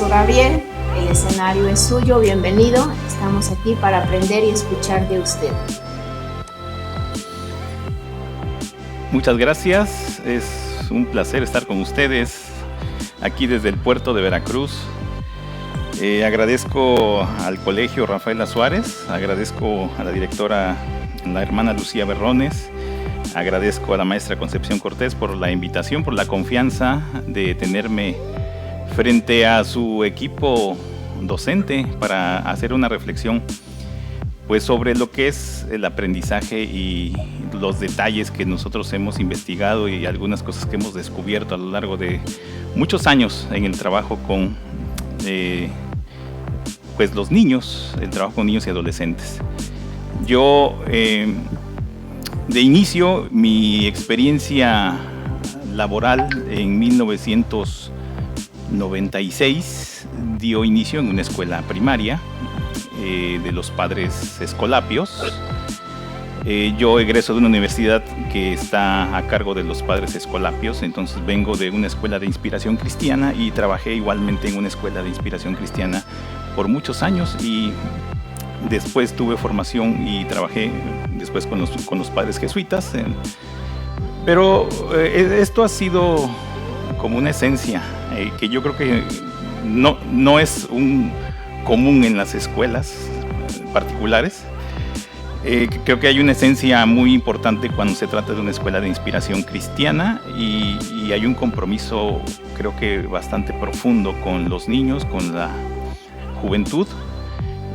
Profesor Gabriel, el escenario es suyo, bienvenido. Estamos aquí para aprender y escuchar de usted. Muchas gracias, es un placer estar con ustedes aquí desde el puerto de Veracruz. Agradezco al Colegio Rafaela Suárez, agradezco a la directora, la hermana Lucía Berrones, agradezco a la maestra Concepción Cortés por la invitación, por la confianza de tenerme frente a su equipo docente para hacer una reflexión pues sobre lo que es el aprendizaje y los detalles que nosotros hemos investigado y algunas cosas que hemos descubierto a lo largo de muchos años en el trabajo con pues los niños, el trabajo con niños y adolescentes. Yo de inicio mi experiencia laboral en 1996 dio inicio en una escuela primaria de los padres Escolapios. Yo egreso de una universidad que está a cargo de los padres Escolapios, entonces vengo de una escuela de inspiración cristiana y trabajé igualmente en una escuela de inspiración cristiana por muchos años y después tuve formación y trabajé después con los padres jesuitas. Pero esto ha sido como una esencia que yo creo que no es un común en las escuelas particulares. Creo que hay una esencia muy importante cuando se trata de una escuela de inspiración cristiana y hay un compromiso creo que bastante profundo con los niños, con la juventud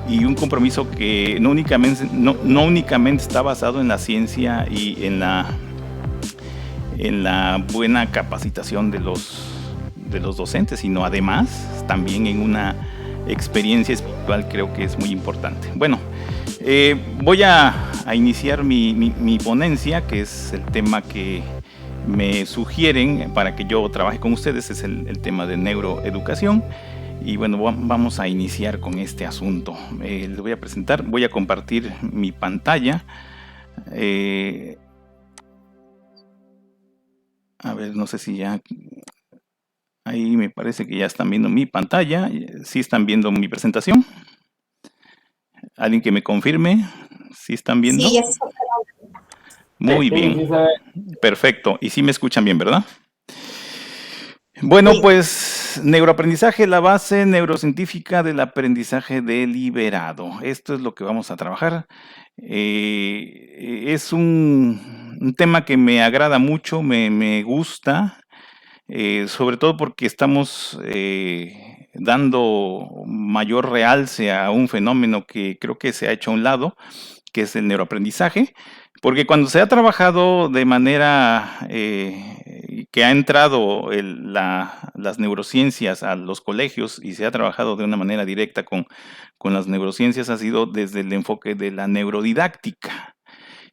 y un compromiso que no únicamente está basado en la ciencia y en la buena capacitación de los docentes, sino además también en una experiencia espiritual creo que es muy importante. Bueno, voy a iniciar mi ponencia, que es el tema que me sugieren para que yo trabaje con ustedes, es el tema de neuroeducación. Y bueno, vamos a iniciar con este asunto. Les voy a presentar, voy a compartir mi pantalla. A ver, no sé si ya... Ahí me parece que ya están viendo mi pantalla. ¿Sí están viendo mi presentación? ¿Alguien que me confirme? ¿Sí están viendo? Sí, ya se está. Muy bien. Perfecto. Y sí me escuchan bien, ¿verdad? Bueno, pues neuroaprendizaje, la base neurocientífica del aprendizaje deliberado. Esto es lo que vamos a trabajar. Es un tema que me agrada mucho, me gusta. Sobre todo porque estamos dando mayor realce a un fenómeno que creo que se ha hecho a un lado, que es el neuroaprendizaje, porque cuando se ha trabajado de manera que ha entrado las neurociencias a los colegios y se ha trabajado de una manera directa con las neurociencias, ha sido desde el enfoque de la neurodidáctica.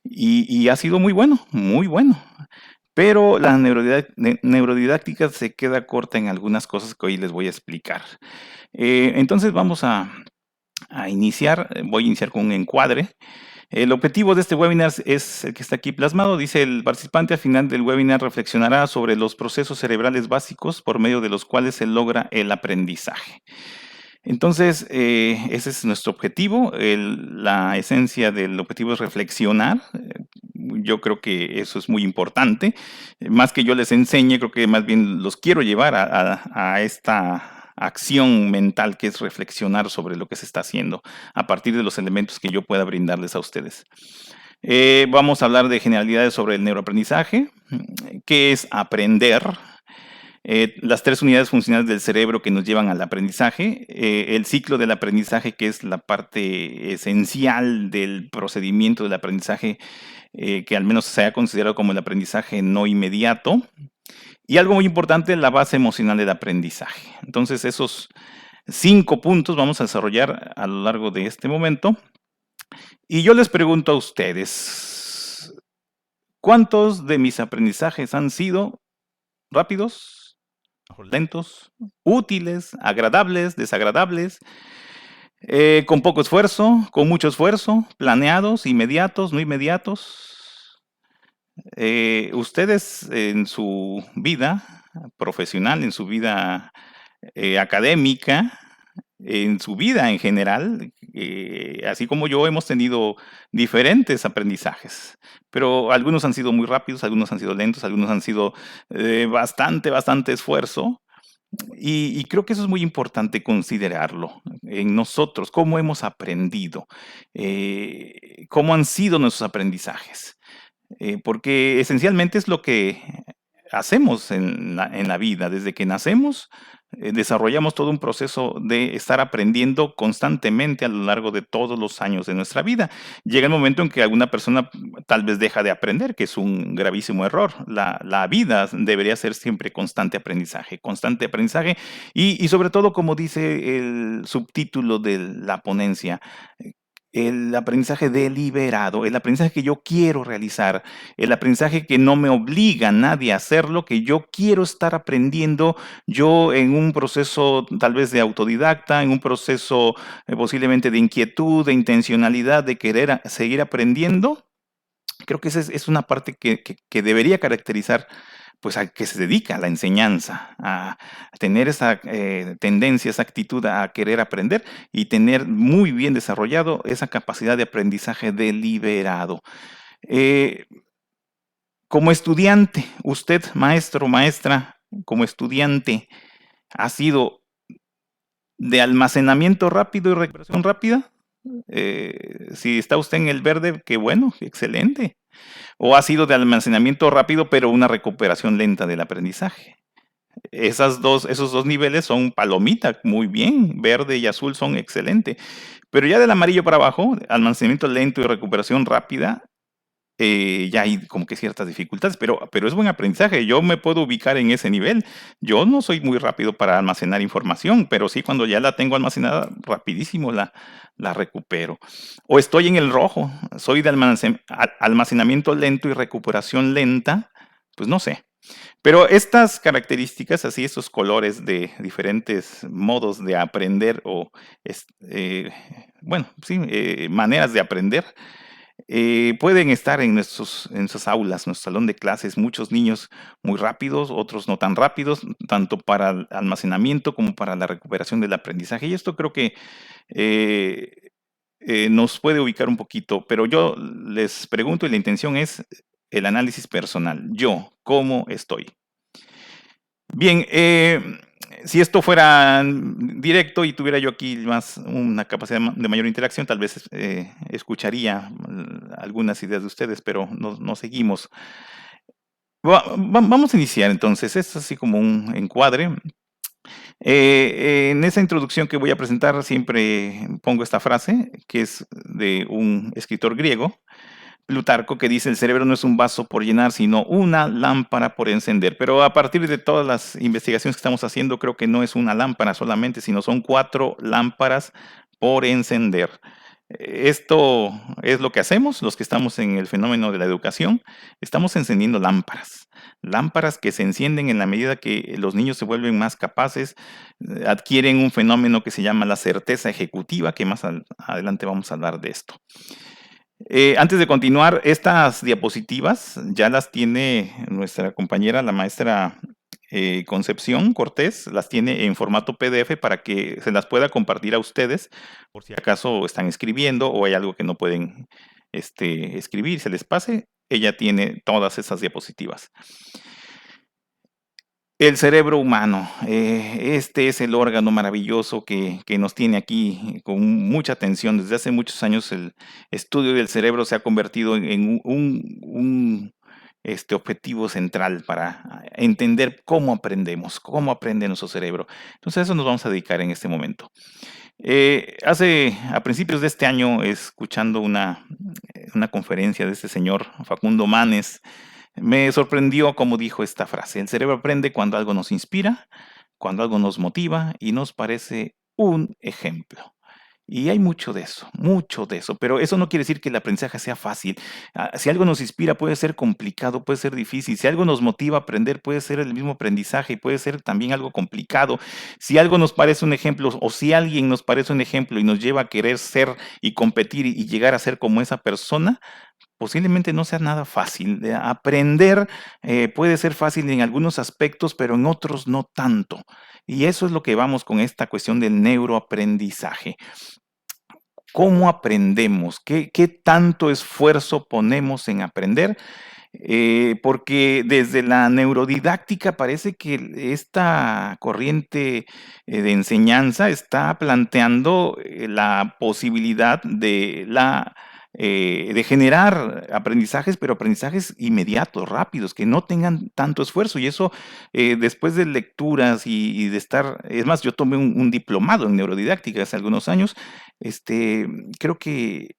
Y ha sido muy bueno, muy bueno. Pero la neurodidáctica se queda corta en algunas cosas que hoy les voy a explicar. Entonces vamos a iniciar, voy a iniciar con un encuadre. El objetivo de este webinar es el que está aquí plasmado. Dice: el participante al final del webinar reflexionará sobre los procesos cerebrales básicos por medio de los cuales se logra el aprendizaje. Entonces, ese es nuestro objetivo. La esencia del objetivo es reflexionar. Yo creo que eso es muy importante. Más que yo les enseñe, creo que más bien los quiero llevar a esta acción mental que es reflexionar sobre lo que se está haciendo a partir de los elementos que yo pueda brindarles a ustedes. Vamos a hablar de generalidades sobre el neuroaprendizaje, qué es aprender, las 3 unidades funcionales del cerebro que nos llevan al aprendizaje, el ciclo del aprendizaje, que es la parte esencial del procedimiento del aprendizaje, que al menos se ha considerado como el aprendizaje no inmediato, y algo muy importante, la base emocional del aprendizaje. Entonces, esos 5 puntos vamos a desarrollar a lo largo de este momento. Y yo les pregunto a ustedes, ¿cuántos de mis aprendizajes han sido rápidos, lentos, útiles, agradables, desagradables, con poco esfuerzo, con mucho esfuerzo, planeados, inmediatos, no inmediatos? Ustedes en su vida profesional, en su vida académica, en su vida en general, así como yo, hemos tenido diferentes aprendizajes, pero algunos han sido muy rápidos, algunos han sido lentos, algunos han sido bastante esfuerzo. Y creo que eso es muy importante considerarlo en nosotros, cómo hemos aprendido, cómo han sido nuestros aprendizajes, porque esencialmente es lo que hacemos en la vida. Desde que nacemos, desarrollamos todo un proceso de estar aprendiendo constantemente a lo largo de todos los años de nuestra vida. Llega el momento en que alguna persona tal vez deja de aprender, que es un gravísimo error. La vida debería ser siempre constante aprendizaje y sobre todo, como dice el subtítulo de la ponencia, el aprendizaje deliberado, el aprendizaje que yo quiero realizar, el aprendizaje que no me obliga a nadie a hacerlo, que yo quiero estar aprendiendo yo en un proceso tal vez de autodidacta, en un proceso posiblemente de inquietud, de intencionalidad, de querer seguir aprendiendo. Creo que esa es una parte que debería caracterizar pues al que se dedica a la enseñanza, a tener esa tendencia, esa actitud a querer aprender y tener muy bien desarrollado esa capacidad de aprendizaje deliberado. Eh, Como estudiante, usted, maestro, maestra, como estudiante, ¿ha sido de almacenamiento rápido y recuperación rápida? Si está usted en el verde, qué bueno, excelente. ¿O ha sido de almacenamiento rápido, pero una recuperación lenta del aprendizaje? Esos dos niveles son palomita, muy bien. Verde y azul son excelente. Pero ya del amarillo para abajo, almacenamiento lento y recuperación rápida, ya hay como que ciertas dificultades, pero es buen aprendizaje. Yo me puedo ubicar en ese nivel. Yo no soy muy rápido para almacenar información, pero sí cuando ya la tengo almacenada, rapidísimo la recupero. O estoy en el rojo, soy de almacenamiento lento y recuperación lenta, pues no sé. Pero estas características, así estos colores de diferentes modos de aprender o, bueno, sí, maneras de aprender, pueden estar en nuestras aulas, nuestro salón de clases, muchos niños muy rápidos, otros no tan rápidos, tanto para el almacenamiento como para la recuperación del aprendizaje. Y esto creo que eh, nos puede ubicar un poquito, pero yo les pregunto y la intención es el análisis personal. Yo, ¿cómo estoy? Bien, si esto fuera directo y tuviera yo aquí más una capacidad de mayor interacción, tal vez escucharía algunas ideas de ustedes, pero no seguimos. Vamos a iniciar entonces, es así como un encuadre. En esa introducción que voy a presentar siempre pongo esta frase, que es de un escritor griego, Plutarco, que dice: el cerebro no es un vaso por llenar, sino una lámpara por encender. Pero a partir de todas las investigaciones que estamos haciendo, creo que no es una lámpara solamente, sino son 4 lámparas por encender. Esto es lo que hacemos los que estamos en el fenómeno de la educación. Estamos encendiendo lámparas. Lámparas que se encienden en la medida que los niños se vuelven más capaces, adquieren un fenómeno que se llama la certeza ejecutiva, que más adelante vamos a hablar de esto. Antes de continuar, estas diapositivas ya las tiene nuestra compañera, la maestra Concepción Cortés, las tiene en formato PDF para que se las pueda compartir a ustedes por si acaso están escribiendo o hay algo que no pueden escribir, se les pase. Ella tiene todas esas diapositivas. El cerebro humano, este es el órgano maravilloso que nos tiene aquí con mucha atención. Desde hace muchos años el estudio del cerebro se ha convertido en un objetivo central para entender cómo aprendemos, cómo aprende nuestro cerebro. Entonces a eso nos vamos a dedicar en este momento. A principios de este año, escuchando una conferencia de este señor Facundo Manes, me sorprendió cómo dijo esta frase: el cerebro aprende cuando algo nos inspira, cuando algo nos motiva y nos parece un ejemplo. Y hay mucho de eso, pero eso no quiere decir que el aprendizaje sea fácil. Si algo nos inspira puede ser complicado, puede ser difícil. Si algo nos motiva a aprender puede ser el mismo aprendizaje y puede ser también algo complicado. Si algo nos parece un ejemplo o si alguien nos parece un ejemplo y nos lleva a querer ser y competir y llegar a ser como esa persona, posiblemente no sea nada fácil. Aprender puede ser fácil en algunos aspectos, pero en otros no tanto. Y eso es lo que vamos con esta cuestión del neuroaprendizaje. ¿Cómo aprendemos? ¿Qué tanto esfuerzo ponemos en aprender? Porque desde la neurodidáctica parece que esta corriente de enseñanza está planteando la posibilidad de generar aprendizajes, pero aprendizajes inmediatos, rápidos, que no tengan tanto esfuerzo. Y eso, después de lecturas y de estar, es más, yo tomé un diplomado en neurodidáctica hace algunos años, creo que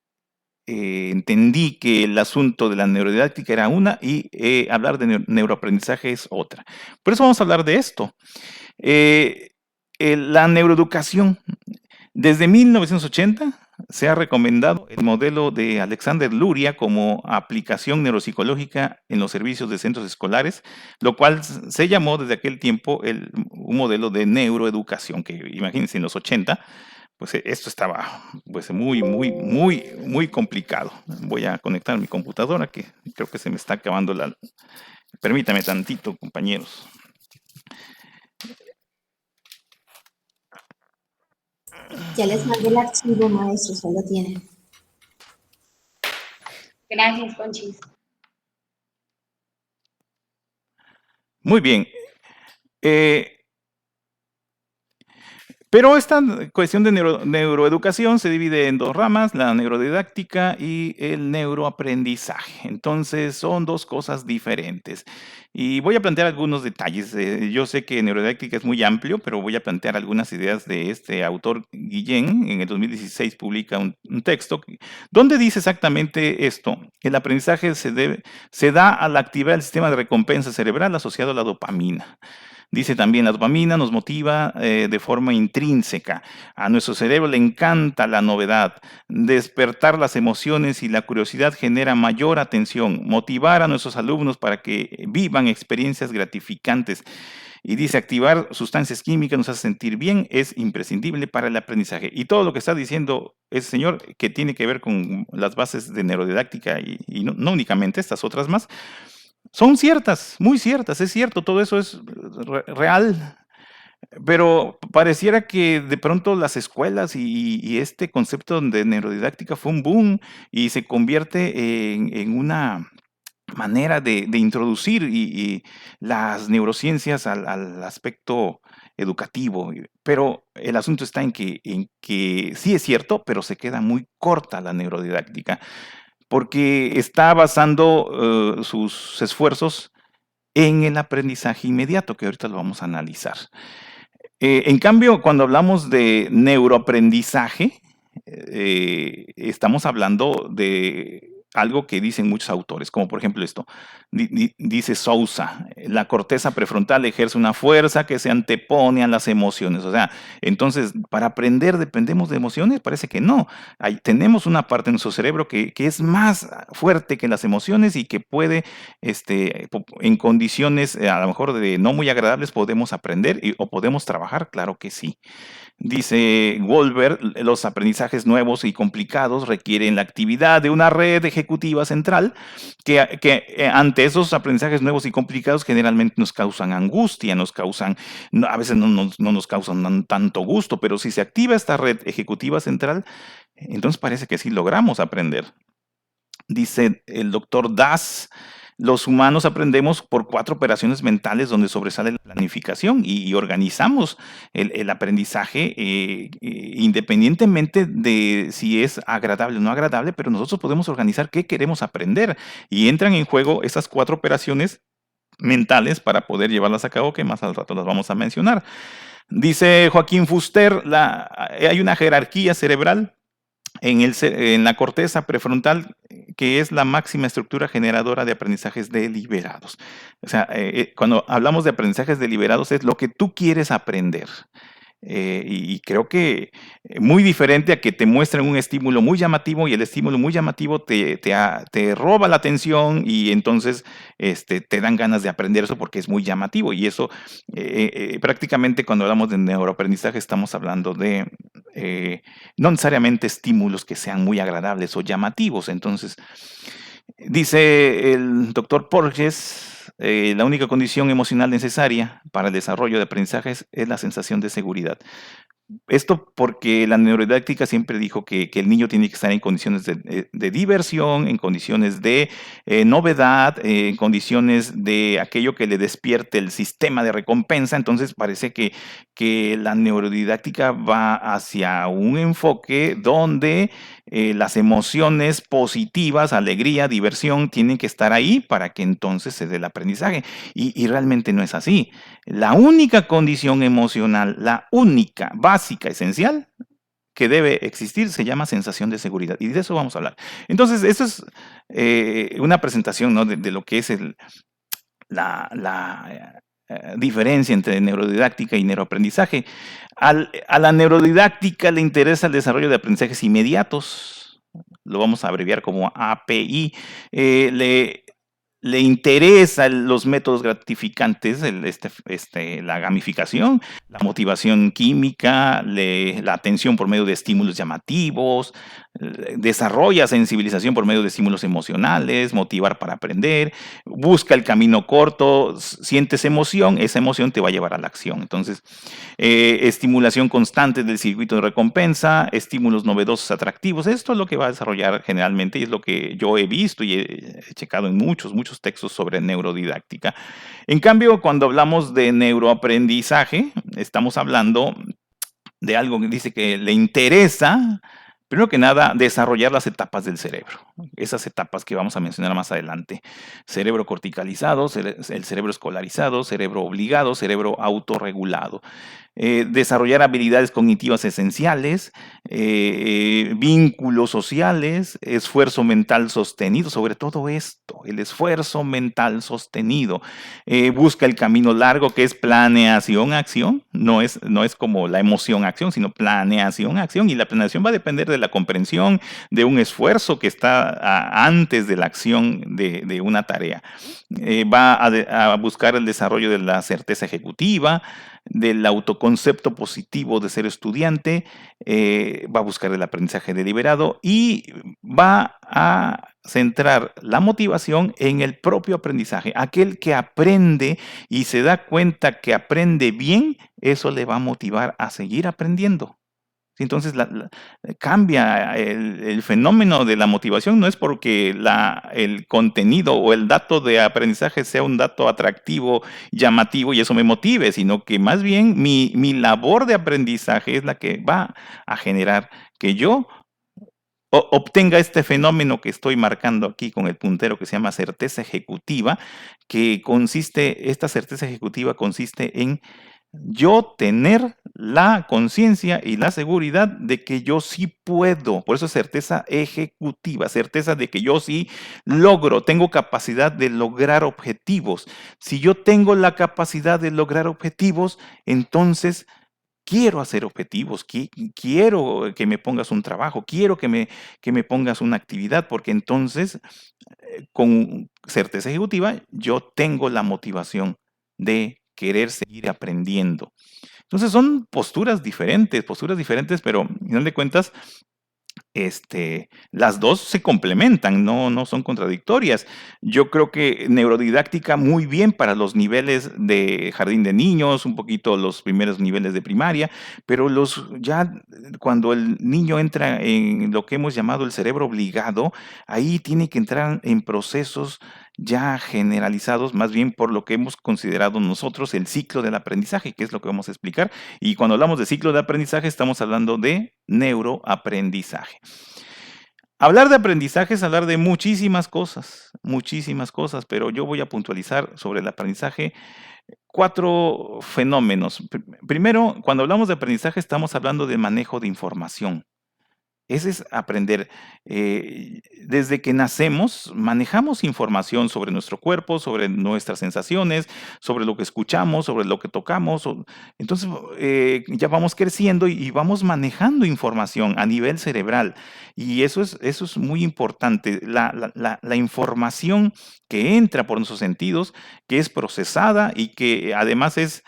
entendí que el asunto de la neurodidáctica era una y hablar de neuroaprendizaje es otra. Por eso vamos a hablar de esto. La neuroeducación. Desde 1980 se ha recomendado el modelo de Alexander Luria como aplicación neuropsicológica en los servicios de centros escolares, lo cual se llamó desde aquel tiempo un modelo de neuroeducación, que imagínense en los 80, pues esto estaba pues muy complicado. Voy a conectar mi computadora, que creo que se me está acabando la... Permítame tantito, compañeros. Ya les mandé el archivo, maestro, ya lo tienen. Gracias, Conchis. Muy bien. Pero esta cuestión de neuroeducación se divide en dos ramas, la neurodidáctica y el neuroaprendizaje. Entonces son dos cosas diferentes. Y voy a plantear algunos detalles. Yo sé que neurodidáctica es muy amplio, pero voy a plantear algunas ideas de este autor Guillén. En el 2016 publica un texto donde dice exactamente esto. El aprendizaje se da a la actividad del sistema de recompensa cerebral asociado a la dopamina. Dice también, la dopamina nos motiva de forma intrínseca. A nuestro cerebro le encanta la novedad. Despertar las emociones y la curiosidad genera mayor atención. Motivar a nuestros alumnos para que vivan experiencias gratificantes. Y dice, activar sustancias químicas nos hace sentir bien, es imprescindible para el aprendizaje. Y todo lo que está diciendo ese señor, que tiene que ver con las bases de neurodidáctica y no únicamente estas otras más, son ciertas, muy ciertas, es cierto, todo eso es real, pero pareciera que de pronto las escuelas y este concepto de neurodidáctica fue un boom y se convierte en una manera de introducir las neurociencias al aspecto educativo. Pero el asunto está en que sí es cierto, pero se queda muy corta la neurodidáctica, porque está basando sus esfuerzos en el aprendizaje inmediato, que ahorita lo vamos a analizar. En cambio, cuando hablamos de neuroaprendizaje, estamos hablando de algo que dicen muchos autores, como por ejemplo esto, dice Sousa, la corteza prefrontal ejerce una fuerza que se antepone a las emociones. O sea, entonces, ¿para aprender dependemos de emociones? Parece que no. Tenemos una parte en nuestro cerebro que es más fuerte que las emociones y que puede, en condiciones a lo mejor de no muy agradables, podemos aprender o podemos trabajar, claro que sí. Dice Wolver, los aprendizajes nuevos y complicados requieren la actividad de una red ejecutiva central que ante esos aprendizajes nuevos y complicados generalmente nos causan angustia, a veces no nos causan tanto gusto, pero si se activa esta red ejecutiva central, entonces parece que sí logramos aprender. Dice el doctor Das, los humanos aprendemos por 4 operaciones mentales donde sobresale la planificación y organizamos el aprendizaje independientemente de si es agradable o no agradable, pero nosotros podemos organizar qué queremos aprender y entran en juego esas 4 operaciones mentales para poder llevarlas a cabo, que más al rato las vamos a mencionar. Dice Joaquín Fuster, hay una jerarquía cerebral en la corteza prefrontal, que es la máxima estructura generadora de aprendizajes deliberados. O sea, cuando hablamos de aprendizajes deliberados es lo que tú quieres aprender. Y creo que muy diferente a que te muestren un estímulo muy llamativo y el estímulo muy llamativo te roba la atención y entonces te dan ganas de aprender eso porque es muy llamativo. Y eso prácticamente cuando hablamos de neuroaprendizaje estamos hablando de no necesariamente estímulos que sean muy agradables o llamativos. Entonces, Dice el doctor Porges, la única condición emocional necesaria para el desarrollo de aprendizajes es la sensación de seguridad. Esto porque la neurodidáctica siempre dijo que el niño tiene que estar en condiciones de diversión, en condiciones de novedad, en condiciones de aquello que le despierte el sistema de recompensa. Entonces parece que la neurodidáctica va hacia un enfoque donde las emociones positivas, alegría, diversión, tienen que estar ahí para que entonces se dé el aprendizaje. Y realmente no es así. La única condición emocional, la única, básica, esencial, que debe existir se llama sensación de seguridad. Y de eso vamos a hablar. Entonces, eso es una presentación, ¿no? de lo que es la diferencia entre neurodidáctica y neuroaprendizaje. A la neurodidáctica le interesa el desarrollo de aprendizajes inmediatos. Lo vamos a abreviar como API. Le interesan los métodos gratificantes, la gamificación, la motivación química, la atención por medio de estímulos llamativos, desarrolla sensibilización por medio de estímulos emocionales, motivar para aprender, busca el camino corto, sientes emoción, esa emoción te va a llevar a la acción. Entonces, estimulación constante del circuito de recompensa, estímulos novedosos, atractivos, esto es lo que va a desarrollar generalmente y es lo que yo he visto y he checado en muchos textos sobre neurodidáctica. En cambio, cuando hablamos de neuroaprendizaje, estamos hablando de algo que dice que le interesa, primero que nada, desarrollar las etapas del cerebro. Esas etapas que vamos a mencionar más adelante. Cerebro corticalizado, el cerebro escolarizado, cerebro obligado, cerebro autorregulado. Desarrollar habilidades cognitivas esenciales, vínculos sociales, esfuerzo mental sostenido, sobre todo esto, el esfuerzo mental sostenido. Busca el camino largo, que es planeación-acción, no es como la emoción-acción, sino planeación-acción, y la planeación va a depender de la comprensión de un esfuerzo que está antes de la acción de una tarea. Va a buscar el desarrollo de la certeza ejecutiva, del autoconcepto positivo de ser estudiante, va a buscar el aprendizaje deliberado y va a centrar la motivación en el propio aprendizaje. Aquel que aprende y se da cuenta que aprende bien, eso le va a motivar a seguir aprendiendo. Entonces cambia el fenómeno de la motivación, no es porque el contenido o el dato de aprendizaje sea un dato atractivo, llamativo y eso me motive, sino que más bien mi labor de aprendizaje es la que va a generar que yo obtenga este fenómeno que estoy marcando aquí con el puntero que se llama certeza ejecutiva, esta certeza ejecutiva consiste en yo tener la conciencia y la seguridad de que yo sí puedo, por eso es certeza ejecutiva, certeza de que yo sí logro, tengo capacidad de lograr objetivos. Si yo tengo la capacidad de lograr objetivos, entonces quiero hacer objetivos, quiero que me pongas un trabajo, quiero que me pongas una actividad, porque entonces con certeza ejecutiva yo tengo la motivación de querer seguir aprendiendo. Entonces son posturas diferentes, pero al final de cuentas, las dos se complementan, no son contradictorias. Yo creo que neurodidáctica muy bien para los niveles de jardín de niños, un poquito los primeros niveles de primaria, pero ya cuando el niño entra en lo que hemos llamado el cerebro obligado, ahí tiene que entrar en procesos ya generalizados, más bien por lo que hemos considerado nosotros el ciclo del aprendizaje, que es lo que vamos a explicar. Y cuando hablamos de ciclo de aprendizaje, estamos hablando de neuroaprendizaje. Hablar de aprendizaje es hablar de muchísimas cosas, pero yo voy a puntualizar sobre el aprendizaje 4 fenómenos. Primero, cuando hablamos de aprendizaje, estamos hablando de manejo de información. Ese es aprender. Desde que nacemos, manejamos información sobre nuestro cuerpo, sobre nuestras sensaciones, sobre lo que escuchamos, sobre lo que tocamos. Entonces, ya vamos creciendo y vamos manejando información a nivel cerebral. Y eso es muy importante. La información que entra por nuestros sentidos, que es procesada y que además es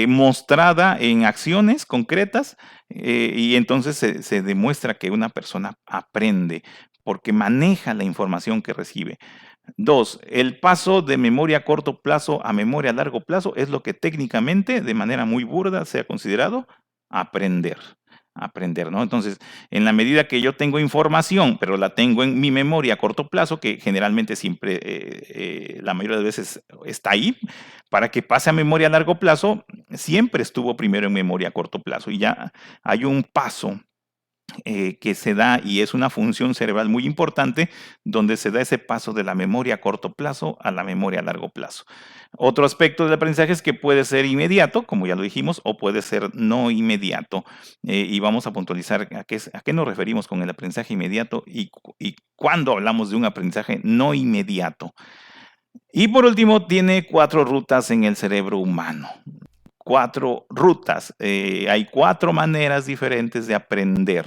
mostrada en acciones concretas, y entonces se demuestra que una persona aprende porque maneja la información que recibe. Dos, el paso de memoria a corto plazo a memoria a largo plazo es lo que técnicamente, de manera muy burda, se ha considerado aprender. Aprender, ¿no? Entonces, en la medida que yo tengo información, pero la tengo en mi memoria a corto plazo, que generalmente siempre, la mayoría de veces está ahí, para que pase a memoria a largo plazo, siempre estuvo primero en memoria a corto plazo y ya hay un paso que se da y es una función cerebral muy importante donde se da ese paso de la memoria a corto plazo a la memoria a largo plazo. Otro aspecto del aprendizaje es que puede ser inmediato, como ya lo dijimos, o puede ser no inmediato. Y vamos a puntualizar a qué nos referimos con el aprendizaje inmediato y cuándo hablamos de un aprendizaje no inmediato. Y por último, tiene 4 rutas en el cerebro humano. 4 rutas. Hay 4 maneras diferentes de aprender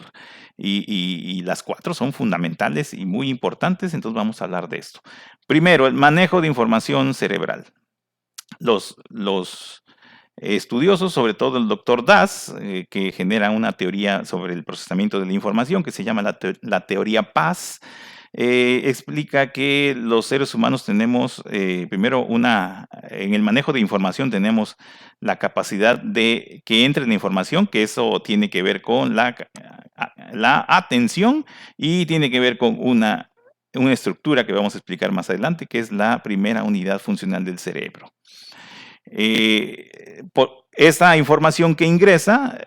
y las 4 son fundamentales y muy importantes, entonces vamos a hablar de esto. Primero, el manejo de información cerebral. Los estudiosos, sobre todo el doctor Das, que genera una teoría sobre el procesamiento de la información que se llama la teoría PAS, explica que los seres humanos tenemos, primero, en el manejo de información tenemos la capacidad de que entre la información, que eso tiene que ver con la atención y tiene que ver con una estructura que vamos a explicar más adelante, que es la primera unidad funcional del cerebro. Por esta información que ingresa,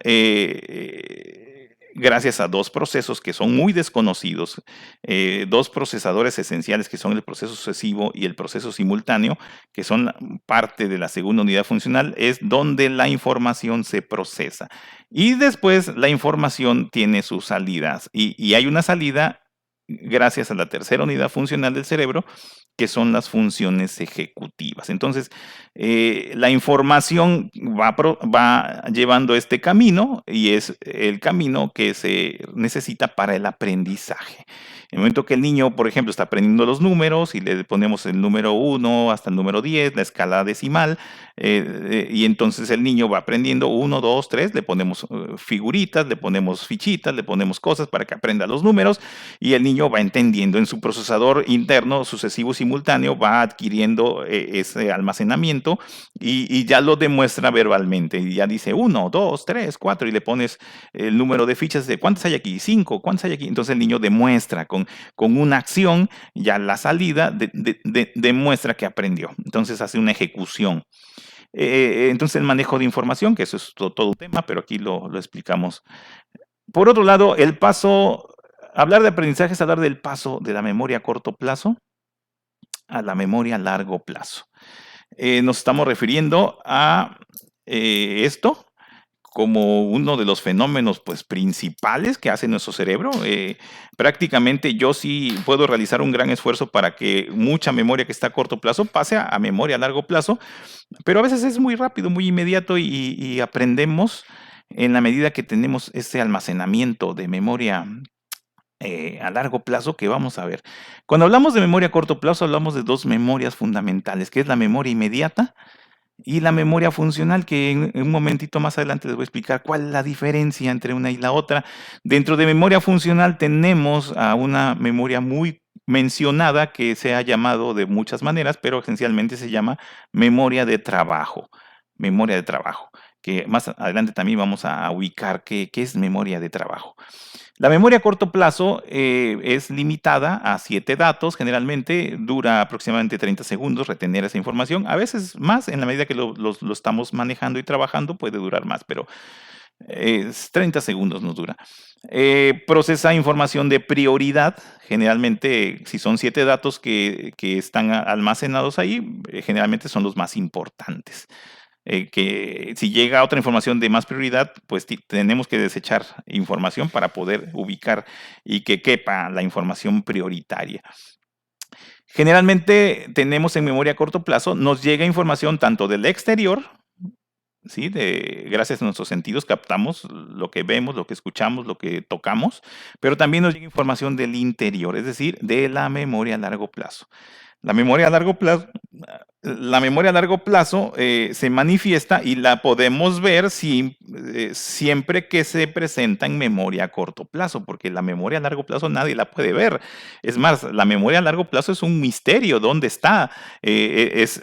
gracias a 2 procesos que son muy desconocidos, 2 procesadores esenciales que son el proceso sucesivo y el proceso simultáneo, que son parte de la segunda unidad funcional, es donde la información se procesa. Y después la información tiene sus salidas y hay una salida gracias a la tercera unidad funcional del cerebro, que son las funciones ejecutivas. Entonces, la información va llevando este camino y es el camino que se necesita para el aprendizaje. En el momento que el niño, por ejemplo, está aprendiendo los números y le ponemos el número 1 hasta el número 10, la escala decimal, y entonces el niño va aprendiendo 1, 2, 3, le ponemos figuritas, le ponemos fichitas, le ponemos cosas para que aprenda los números y el niño va entendiendo en su procesador interno sucesivo simultáneo, va adquiriendo ese almacenamiento y ya lo demuestra verbalmente. Y ya dice 1, 2, 3, 4 y le pones el número de fichas de ¿cuántas hay aquí? 5, ¿cuántas hay aquí? Entonces el niño demuestra con una acción, ya la salida demuestra que aprendió. Entonces hace una ejecución. Entonces el manejo de información, que eso es todo un tema, pero aquí lo explicamos. Por otro lado, hablar de aprendizaje es hablar del paso de la memoria a corto plazo a la memoria a largo plazo. Nos estamos refiriendo a esto como uno de los fenómenos pues, principales que hace nuestro cerebro. Prácticamente yo sí puedo realizar un gran esfuerzo para que mucha memoria que está a corto plazo pase a memoria a largo plazo, pero a veces es muy rápido, muy inmediato y aprendemos en la medida que tenemos ese almacenamiento de memoria a largo plazo que vamos a ver. Cuando hablamos de memoria a corto plazo, hablamos de 2 memorias fundamentales, que es la memoria inmediata y la memoria funcional, que en un momentito más adelante les voy a explicar cuál es la diferencia entre una y la otra. Dentro de memoria funcional tenemos a una memoria muy mencionada que se ha llamado de muchas maneras, pero esencialmente se llama memoria de trabajo. Memoria de trabajo, que más adelante también vamos a ubicar qué es memoria de trabajo. La memoria a corto plazo es limitada a 7 datos, generalmente dura aproximadamente 30 segundos retener esa información, a veces más, en la medida que lo estamos manejando y trabajando puede durar más, pero 30 segundos nos dura. Procesa información de prioridad, generalmente si son 7 datos que están almacenados ahí, generalmente son los más importantes. Que si llega otra información de más prioridad, pues tenemos que desechar información para poder ubicar y que quepa la información prioritaria. Generalmente tenemos en memoria a corto plazo, nos llega información tanto del exterior, ¿sí? Gracias a nuestros sentidos captamos lo que vemos, lo que escuchamos, lo que tocamos, pero también nos llega información del interior, es decir, de la memoria a largo plazo. La memoria a largo plazo se manifiesta y la podemos ver si siempre que se presenta en memoria a corto plazo, porque la memoria a largo plazo nadie la puede ver. Es más, la memoria a largo plazo es un misterio. ¿Dónde está? Es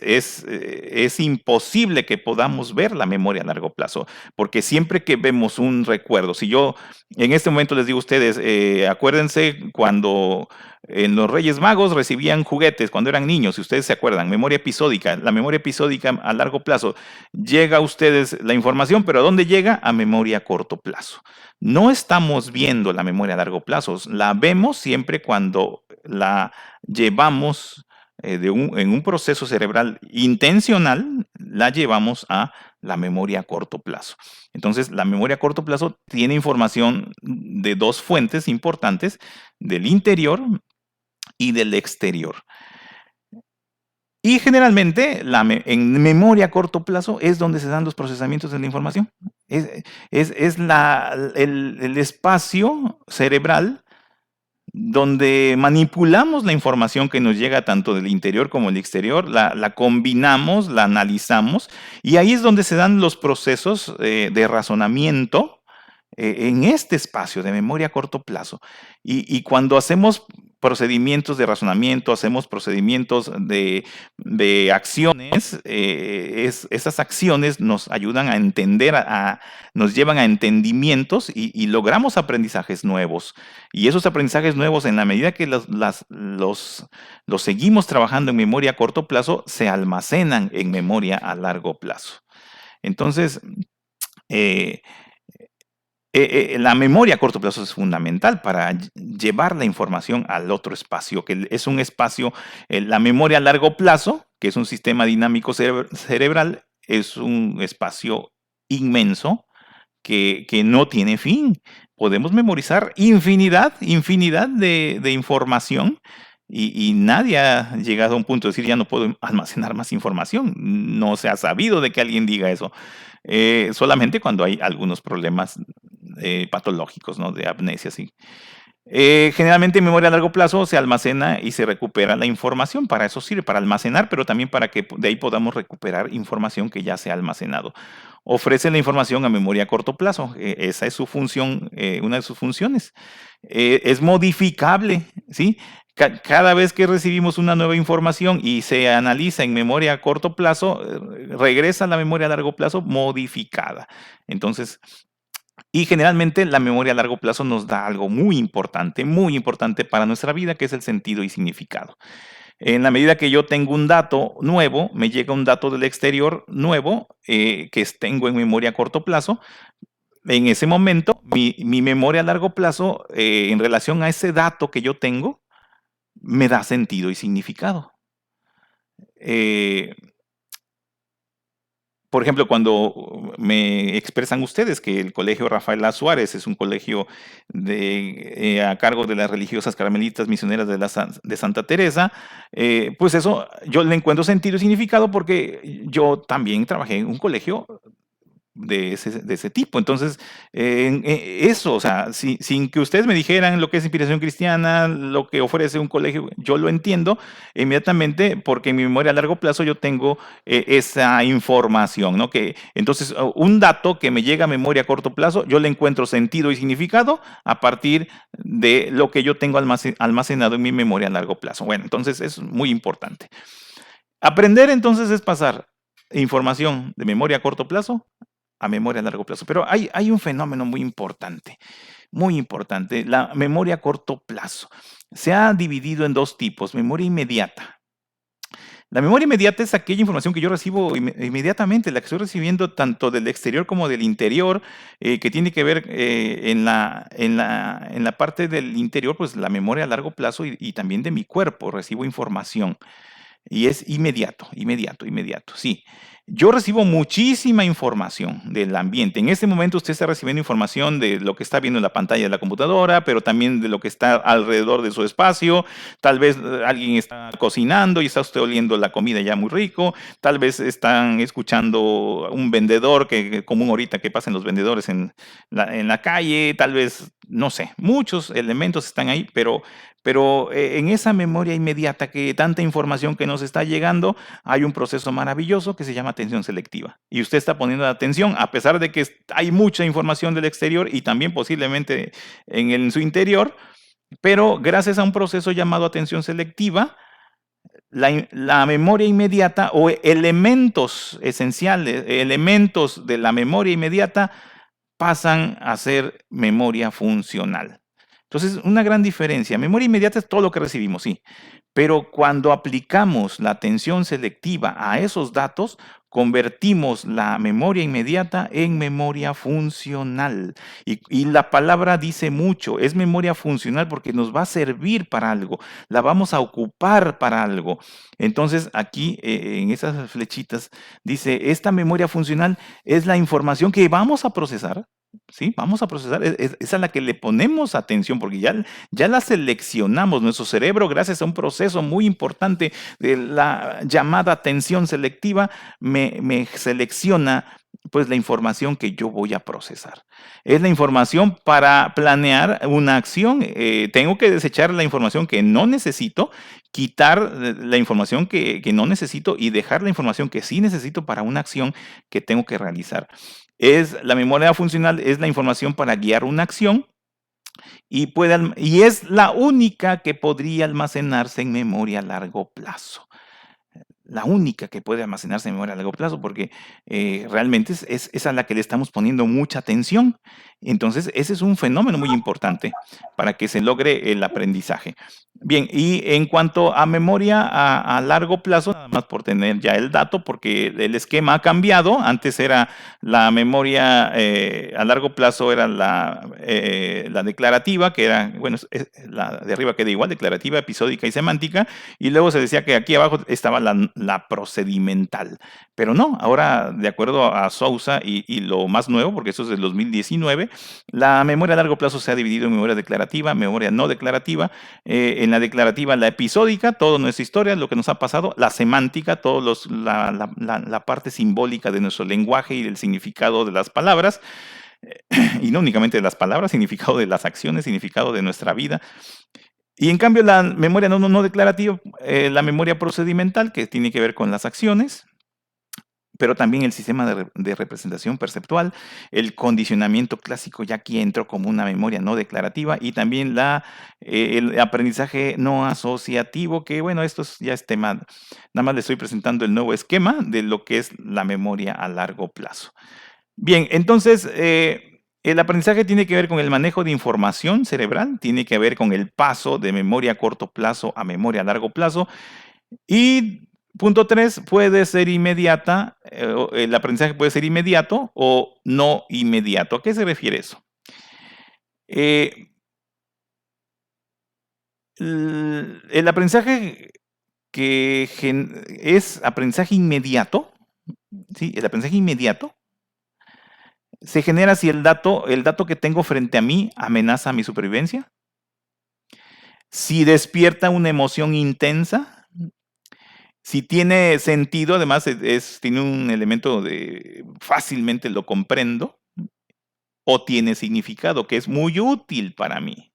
imposible que podamos ver la memoria a largo plazo, porque siempre que vemos un recuerdo, si yo en este momento les digo a ustedes, acuérdense cuando en los Reyes Magos recibían juguetes cuando eran niños, si ustedes se acuerdan, memoria episódica, la memoria episódica a largo plazo, llega a ustedes la información, pero ¿a dónde llega? A memoria a corto plazo. No estamos viendo la memoria a largo plazo, la vemos siempre cuando la llevamos en un proceso cerebral intencional, la llevamos a la memoria a corto plazo. Entonces, la memoria a corto plazo tiene información de dos fuentes importantes, del interior y del exterior. Y generalmente en memoria a corto plazo es donde se dan los procesamientos de la información. Es el espacio cerebral donde manipulamos la información que nos llega tanto del interior como del exterior, la combinamos, la analizamos, y ahí es donde se dan los procesos de razonamiento en este espacio de memoria a corto plazo. Y cuando hacemos procedimientos de razonamiento, hacemos procedimientos de acciones, esas acciones nos ayudan a entender, nos llevan a entendimientos y logramos aprendizajes nuevos. Y esos aprendizajes nuevos, en la medida que los seguimos trabajando en memoria a corto plazo, se almacenan en memoria a largo plazo. Entonces, la memoria a corto plazo es fundamental para llevar la información al otro espacio, que es un espacio, la memoria a largo plazo, que es un sistema dinámico cerebral, es un espacio inmenso que no tiene fin. Podemos memorizar infinidad de información y nadie ha llegado a un punto de decir ya no puedo almacenar más información. No se ha sabido de que alguien diga eso. Solamente cuando hay algunos problemas patológicos, ¿no? De amnesia, sí. Generalmente en memoria a largo plazo se almacena y se recupera la información. Para eso sirve, para almacenar, pero también para que de ahí podamos recuperar información que ya se ha almacenado. Ofrece la información a memoria a corto plazo. Esa es su función, una de sus funciones. Es modificable, ¿sí? Cada vez que recibimos una nueva información y se analiza en memoria a corto plazo, regresa a la memoria a largo plazo modificada. Entonces, y generalmente la memoria a largo plazo nos da algo muy importante para nuestra vida, que es el sentido y significado. En la medida que yo tengo un dato nuevo, me llega un dato del exterior nuevo que tengo en memoria a corto plazo. En ese momento, mi memoria a largo plazo, en relación a ese dato que yo tengo, me da sentido y significado. Por ejemplo, cuando me expresan ustedes que el Colegio Rafaela Suárez es un colegio a cargo de las religiosas carmelitas misioneras de Santa Teresa, pues eso yo le encuentro sentido y significado porque yo también trabajé en un colegio de ese tipo. Entonces, eso, o sea, sin que ustedes me dijeran lo que es inspiración cristiana, lo que ofrece un colegio, yo lo entiendo inmediatamente porque en mi memoria a largo plazo yo tengo esa información, ¿no? Entonces, un dato que me llega a memoria a corto plazo, yo le encuentro sentido y significado a partir de lo que yo tengo almacenado en mi memoria a largo plazo. Bueno, entonces es muy importante. Aprender entonces es pasar información de memoria a corto plazo a memoria a largo plazo. Pero hay un fenómeno muy importante, la memoria a corto plazo. Se ha dividido en dos tipos, memoria inmediata. La memoria inmediata es aquella información que yo recibo inmediatamente, la que estoy recibiendo tanto del exterior como del interior, que tiene que ver en la parte del interior, pues la memoria a largo plazo y también de mi cuerpo, recibo información. Y es inmediato, sí. Yo recibo muchísima información del ambiente. En este momento usted está recibiendo información de lo que está viendo en la pantalla de la computadora, pero también de lo que está alrededor de su espacio. Tal vez alguien está cocinando y está usted oliendo la comida ya muy rico. Tal vez están escuchando un vendedor, común ahorita que pasen los vendedores en la calle. Tal vez, no sé, muchos elementos están ahí, pero Pero en esa memoria inmediata, que tanta información que nos está llegando, hay un proceso maravilloso que se llama atención selectiva. Y usted está poniendo atención, a pesar de que hay mucha información del exterior y también posiblemente en su interior, pero gracias a un proceso llamado atención selectiva, la memoria inmediata o elementos esenciales, elementos de la memoria inmediata pasan a ser memoria funcional. Entonces, una gran diferencia. Memoria inmediata es todo lo que recibimos, sí. Pero cuando aplicamos la atención selectiva a esos datos, convertimos la memoria inmediata en memoria funcional. Y la palabra dice mucho, es memoria funcional porque nos va a servir para algo, la vamos a ocupar para algo. Entonces, aquí en esas flechitas dice, esta memoria funcional es la información que vamos a procesar. Sí, vamos a procesar, es a la que le ponemos atención porque ya la seleccionamos. Nuestro cerebro, gracias a un proceso muy importante de la llamada atención selectiva, me selecciona pues la información que yo voy a procesar. Es la información para planear una acción. Tengo que desechar la información que no necesito, quitar la información que no necesito y dejar la información que sí necesito para una acción que tengo que realizar. La memoria funcional es la información para guiar una acción y es la única que podría almacenarse en memoria a largo plazo. La única que puede almacenarse en memoria a largo plazo, porque realmente es a la que le estamos poniendo mucha atención. Entonces, ese es un fenómeno muy importante para que se logre el aprendizaje. Bien, y en cuanto a memoria a largo plazo, nada más por tener ya el dato, porque el esquema ha cambiado. Antes era la memoria a largo plazo, era la declarativa, que era, bueno, la de arriba queda igual, declarativa, episódica y semántica, y luego se decía que aquí abajo estaba la procedimental. Pero no, ahora de acuerdo a Sousa y lo más nuevo, porque eso es del 2019, la memoria a largo plazo se ha dividido en memoria declarativa, memoria no declarativa. En la declarativa, la episódica, toda nuestra historia, lo que nos ha pasado; la semántica, la parte simbólica de nuestro lenguaje y del significado de las palabras. Y no únicamente de las palabras, significado de las acciones, significado de nuestra vida. Y en cambio la memoria no declarativa, la memoria procedimental, que tiene que ver con las acciones, pero también el sistema de representación perceptual, el condicionamiento clásico, ya aquí entró como una memoria no declarativa, y también el aprendizaje no asociativo, que bueno, esto ya es tema, nada más le estoy presentando el nuevo esquema de lo que es la memoria a largo plazo. Bien, entonces, el aprendizaje tiene que ver con el manejo de información cerebral, tiene que ver con el paso de memoria a corto plazo a memoria a largo plazo. Y punto 3, puede ser inmediata, el aprendizaje puede ser inmediato o no inmediato. ¿A qué se refiere eso? El aprendizaje que es aprendizaje inmediato, ¿sí? El aprendizaje inmediato se genera si el dato que tengo frente a mí amenaza mi supervivencia, si despierta una emoción intensa, si tiene sentido, además tiene un elemento de fácilmente lo comprendo, o tiene significado, que es muy útil para mí.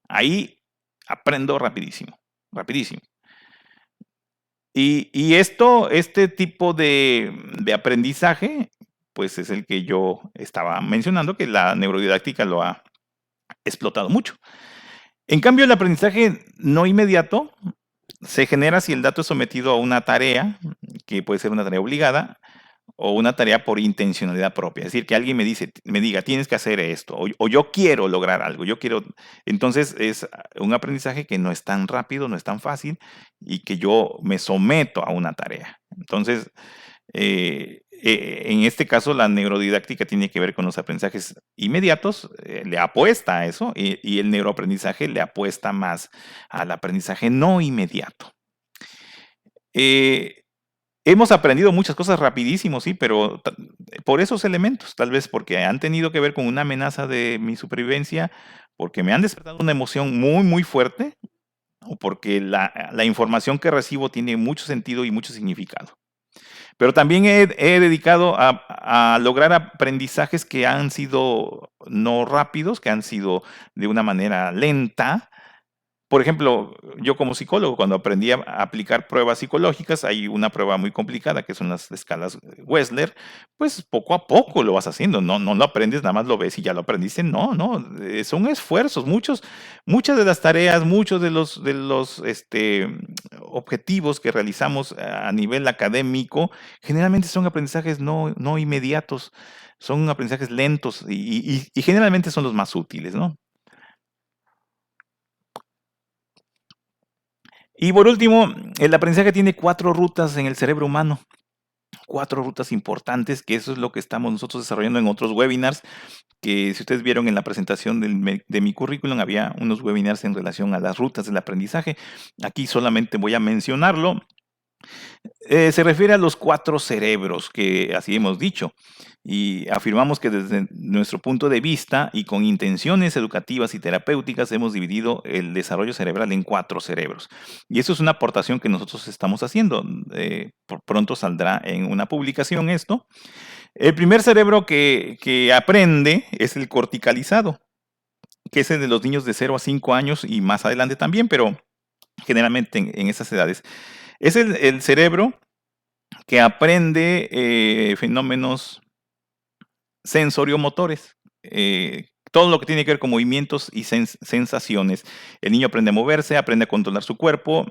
Ahí aprendo rapidísimo, rapidísimo. Y este tipo de aprendizaje, pues es el que yo estaba mencionando, que la neurodidáctica lo ha explotado mucho. En cambio, el aprendizaje no inmediato se genera si el dato es sometido a una tarea, que puede ser una tarea obligada, o una tarea por intencionalidad propia. Es decir, que alguien me diga, tienes que hacer esto, o yo quiero lograr algo, Entonces, es un aprendizaje que no es tan rápido, no es tan fácil, y que yo me someto a una tarea. Entonces, en este caso, la neurodidáctica tiene que ver con los aprendizajes inmediatos, le apuesta a eso, y el neuroaprendizaje le apuesta más al aprendizaje no inmediato. Hemos aprendido muchas cosas rapidísimo, sí, pero por esos elementos, tal vez porque han tenido que ver con una amenaza de mi supervivencia, porque me han despertado una emoción muy, muy fuerte, o porque la información que recibo tiene mucho sentido y mucho significado. Pero también he dedicado a lograr aprendizajes que han sido no rápidos, que han sido de una manera lenta, por ejemplo, yo como psicólogo, cuando aprendí a aplicar pruebas psicológicas, hay una prueba muy complicada que son las escalas Wessler, pues poco a poco lo vas haciendo, no lo aprendes, nada más lo ves y ya lo aprendiste, no, son esfuerzos, muchas de las tareas, muchos de los objetivos que realizamos a nivel académico, generalmente son aprendizajes no inmediatos, son aprendizajes lentos y generalmente son los más útiles, ¿no? Y por último, el aprendizaje tiene 4 rutas en el cerebro humano, 4 rutas importantes, que eso es lo que estamos nosotros desarrollando en otros webinars, que si ustedes vieron en la presentación de mi currículum, había unos webinars en relación a las rutas del aprendizaje. Aquí solamente voy a mencionarlo. Se refiere a los 4 cerebros que así hemos dicho y afirmamos que desde nuestro punto de vista y con intenciones educativas y terapéuticas hemos dividido el desarrollo cerebral en 4 cerebros. Y eso es una aportación que nosotros estamos haciendo. Pronto saldrá en una publicación esto. El primer cerebro que aprende es el corticalizado, que es el de los niños de 0 a 5 años y más adelante también, pero generalmente en esas edades. Es el cerebro que aprende fenómenos sensoriomotores, todo lo que tiene que ver con movimientos y sensaciones. El niño aprende a moverse, aprende a controlar su cuerpo.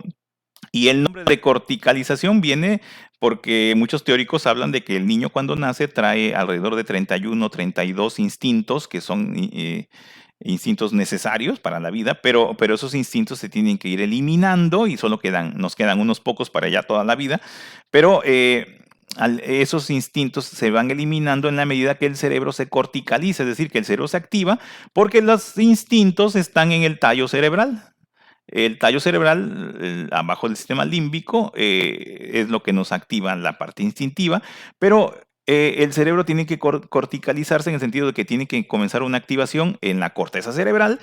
Y el nombre de corticalización viene porque muchos teóricos hablan de que el niño cuando nace trae alrededor de 31, 32 instintos que son instintos necesarios para la vida, pero esos instintos se tienen que ir eliminando y nos quedan unos pocos para ya toda la vida, pero esos instintos se van eliminando en la medida que el cerebro se corticaliza, es decir, que el cerebro se activa porque los instintos están en el tallo cerebral. El tallo cerebral, abajo del sistema límbico, es lo que nos activa la parte instintiva, pero el cerebro tiene que corticalizarse en el sentido de que tiene que comenzar una activación en la corteza cerebral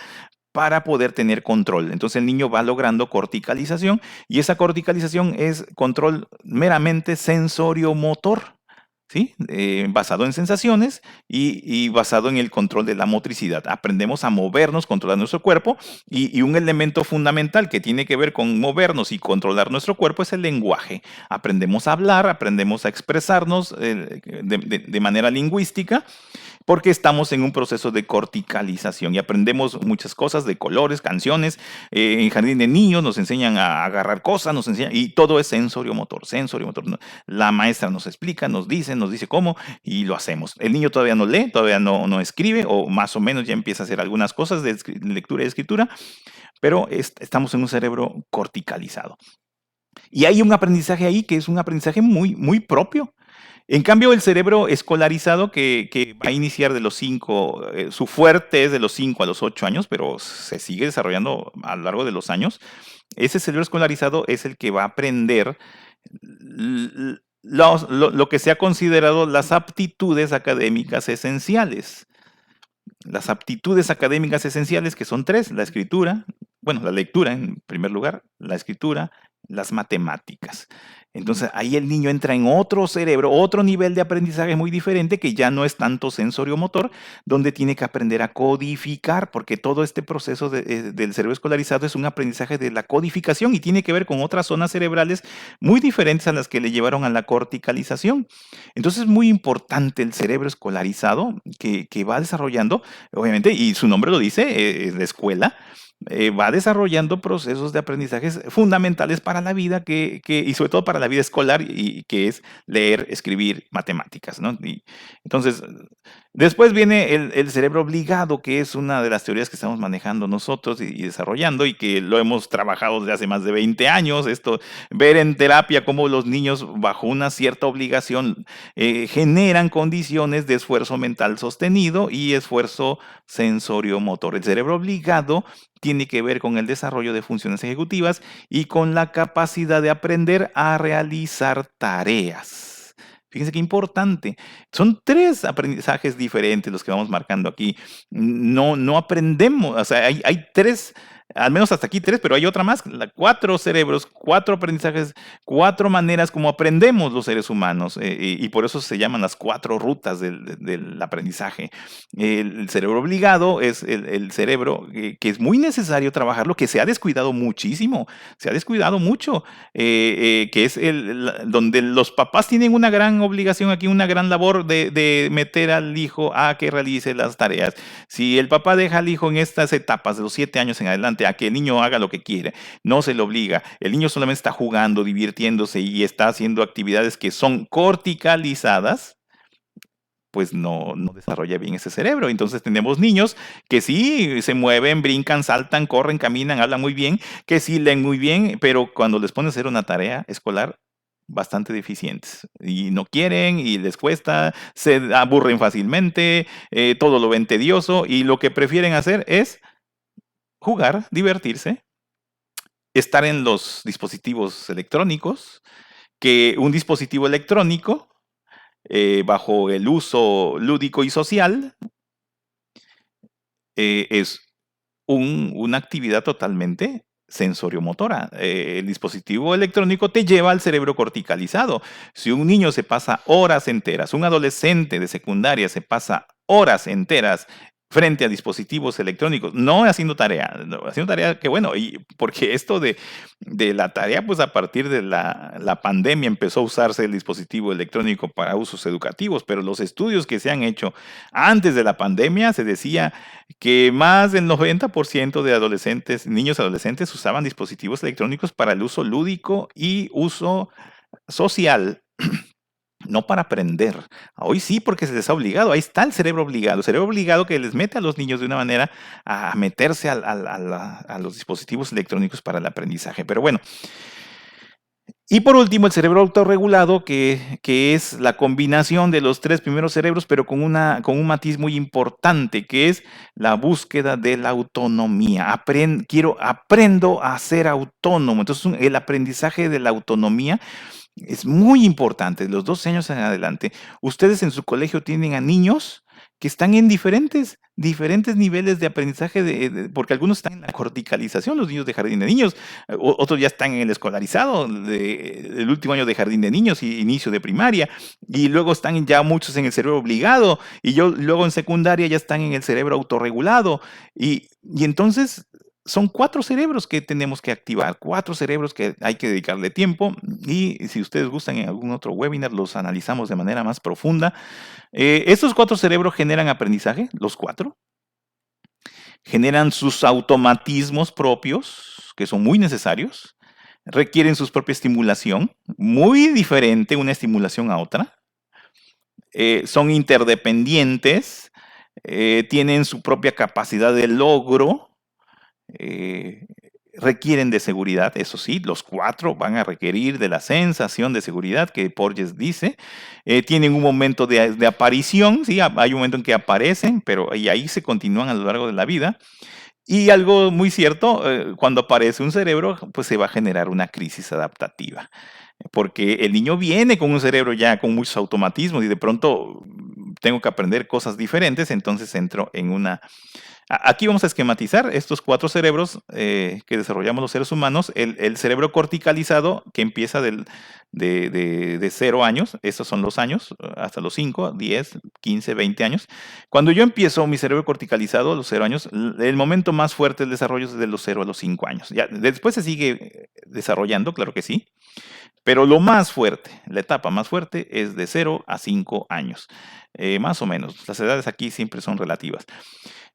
para poder tener control. Entonces el niño va logrando corticalización y esa corticalización es control meramente sensorio-motor. ¿Sí? Basado en sensaciones y basado en el control de la motricidad. Aprendemos a movernos, controlar nuestro cuerpo y un elemento fundamental que tiene que ver con movernos y controlar nuestro cuerpo es el lenguaje. Aprendemos a hablar, aprendemos a expresarnos de manera lingüística porque estamos en un proceso de corticalización y aprendemos muchas cosas de colores, canciones. En jardín de niños nos enseñan a agarrar cosas, y todo es sensorio-motor, sensorio-motor. La maestra nos explica, nos dice cómo y lo hacemos. El niño todavía no lee, todavía no escribe o más o menos ya empieza a hacer algunas cosas de lectura y escritura, pero estamos en un cerebro corticalizado. Y hay un aprendizaje ahí que es un aprendizaje muy, muy propio. En cambio, el cerebro escolarizado que va a iniciar de los 5, su fuerte es de los 5 a los 8 años, pero se sigue desarrollando a lo largo de los años. Ese cerebro escolarizado es el que va a aprender lo que se ha considerado las aptitudes académicas esenciales. Las aptitudes académicas esenciales, que son 3, la escritura, bueno, la lectura en primer lugar, la escritura, las matemáticas. Entonces ahí el niño entra en otro cerebro, otro nivel de aprendizaje muy diferente que ya no es tanto sensorio-motor, donde tiene que aprender a codificar, porque todo este proceso del cerebro escolarizado es un aprendizaje de la codificación y tiene que ver con otras zonas cerebrales muy diferentes a las que le llevaron a la corticalización. Entonces es muy importante el cerebro escolarizado que va desarrollando, obviamente, y su nombre lo dice, es la escuela. Va desarrollando procesos de aprendizajes fundamentales para la vida y sobre todo para la vida escolar y que es leer, escribir, matemáticas, ¿no? Entonces, después viene el cerebro obligado, que es una de las teorías que estamos manejando nosotros y desarrollando y que lo hemos trabajado desde hace más de 20 años. Ver en terapia cómo los niños bajo una cierta obligación generan condiciones de esfuerzo mental sostenido y esfuerzo sensorio-motor. El cerebro obligado tiene que ver con el desarrollo de funciones ejecutivas y con la capacidad de aprender a realizar tareas. Fíjense qué importante. Son 3 aprendizajes diferentes los que vamos marcando aquí. No aprendemos, o sea, hay 3 al menos hasta aquí tres, pero hay otra más, cuatro cerebros, cuatro aprendizajes, cuatro maneras como aprendemos los seres humanos, y por eso se llaman las cuatro rutas del aprendizaje. El cerebro obligado es el cerebro que es muy necesario trabajarlo, que se ha descuidado muchísimo, se ha descuidado mucho, que es donde los papás tienen una gran obligación aquí, una gran labor de meter al hijo a que realice las tareas. Si el papá deja al hijo en estas etapas de los 7 años en adelante a que el niño haga lo que quiere, no se le obliga, el niño solamente está jugando, divirtiéndose y está haciendo actividades que son corticalizadas, pues no desarrolla bien ese cerebro. Entonces tenemos niños que sí se mueven, brincan, saltan, corren, caminan, hablan muy bien, que sí leen muy bien, pero cuando les pones a hacer una tarea escolar, bastante deficientes y no quieren y les cuesta, se aburren fácilmente, todo lo ven tedioso y lo que prefieren hacer es jugar, divertirse, estar en los dispositivos electrónicos, que un dispositivo electrónico bajo el uso lúdico y social es una actividad totalmente sensoriomotora. El dispositivo electrónico te lleva al cerebro corticalizado. Si un niño se pasa horas enteras, un adolescente de secundaria se pasa horas enteras frente a dispositivos electrónicos, no haciendo tarea, haciendo tarea que bueno, y porque esto de la tarea, pues a partir de la pandemia empezó a usarse el dispositivo electrónico para usos educativos, pero los estudios que se han hecho antes de la pandemia se decía que más del 90% de adolescentes, niños y adolescentes usaban dispositivos electrónicos para el uso lúdico y uso social. No para aprender. Hoy sí, porque se les ha obligado. Ahí está el cerebro obligado. El cerebro obligado que les mete a los niños de una manera a meterse a los dispositivos electrónicos para el aprendizaje. Pero bueno. Y por último, el cerebro autorregulado, que es la combinación de los tres primeros cerebros, pero con un matiz muy importante, que es la búsqueda de la autonomía. Aprendo a ser autónomo. Entonces, el aprendizaje de la autonomía es muy importante, de los 12 años en adelante. Ustedes en su colegio tienen a niños que están en diferentes niveles de aprendizaje, porque algunos están en la corticalización, los niños de jardín de niños, otros ya están en el escolarizado, el último año de jardín de niños y inicio de primaria, y luego están ya muchos en el cerebro obligado, y luego en secundaria ya están en el cerebro autorregulado, y entonces son 4 cerebros que tenemos que activar, 4 cerebros que hay que dedicarle tiempo y si ustedes gustan en algún otro webinar los analizamos de manera más profunda. Estos 4 cerebros generan aprendizaje, los 4. Generan sus automatismos propios, que son muy necesarios. Requieren su propia estimulación, muy diferente una estimulación a otra. Son interdependientes, tienen su propia capacidad de logro. Requieren de seguridad, eso sí, los 4 van a requerir de la sensación de seguridad que Porges dice. Tienen un momento de aparición, sí, hay un momento en que aparecen, pero y ahí se continúan a lo largo de la vida. Y algo muy cierto, cuando aparece un cerebro, pues se va a generar una crisis adaptativa. Porque el niño viene con un cerebro ya con muchos automatismos y de pronto tengo que aprender cosas diferentes, entonces entro en una... Aquí vamos a esquematizar estos 4 cerebros que desarrollamos los seres humanos. El cerebro corticalizado que empieza de 0 años, estos son los años, hasta los 5, 10, 15, 20 años. Cuando yo empiezo mi cerebro corticalizado a los 0 años, el momento más fuerte del desarrollo es de los 0 a los 5 años. Ya, después se sigue desarrollando, claro que sí. Pero lo más fuerte, la etapa más fuerte es de 0 a 5 años, más o menos. Las edades aquí siempre son relativas.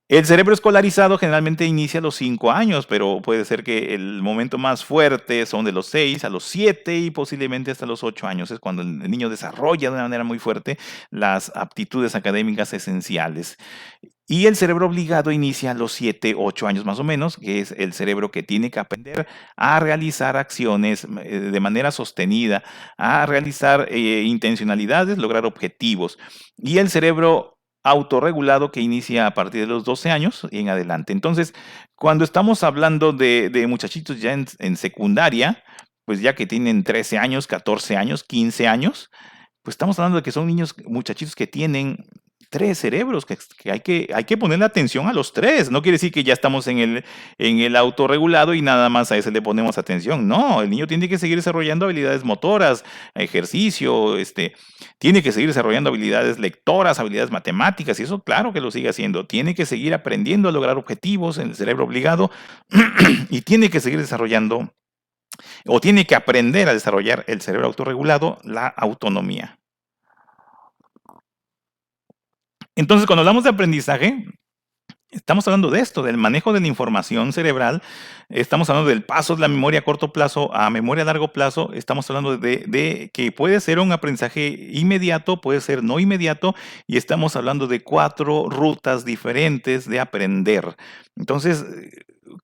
El cerebro escolarizado generalmente inicia a los 5 años, pero puede ser que el momento más fuerte son de los 6 a los 7 y posiblemente hasta los 8 años. Es cuando el niño desarrolla de una manera muy fuerte las aptitudes académicas esenciales. Y el cerebro obligado inicia a los 7, 8 años más o menos, que es el cerebro que tiene que aprender a realizar acciones de manera sostenida, a realizar intencionalidades, lograr objetivos. Y el cerebro autorregulado que inicia a partir de los 12 años y en adelante. Entonces, cuando estamos hablando de muchachitos ya en secundaria, pues ya que tienen 13 años, 14 años, 15 años, pues estamos hablando de que son niños, muchachitos que tienen tres cerebros, que hay que ponerle atención a los tres. No quiere decir que ya estamos en el autorregulado y nada más a ese le ponemos atención. No, el niño tiene que seguir desarrollando habilidades motoras, ejercicio, tiene que seguir desarrollando habilidades lectoras, habilidades matemáticas, y eso claro que lo sigue haciendo. Tiene que seguir aprendiendo a lograr objetivos en el cerebro obligado y tiene que seguir desarrollando o tiene que aprender a desarrollar el cerebro autorregulado, la autonomía. Entonces, cuando hablamos de aprendizaje, estamos hablando de esto, del manejo de la información cerebral, estamos hablando del paso de la memoria a corto plazo a memoria a largo plazo, estamos hablando de que puede ser un aprendizaje inmediato, puede ser no inmediato, y estamos hablando de 4 rutas diferentes de aprender. Entonces,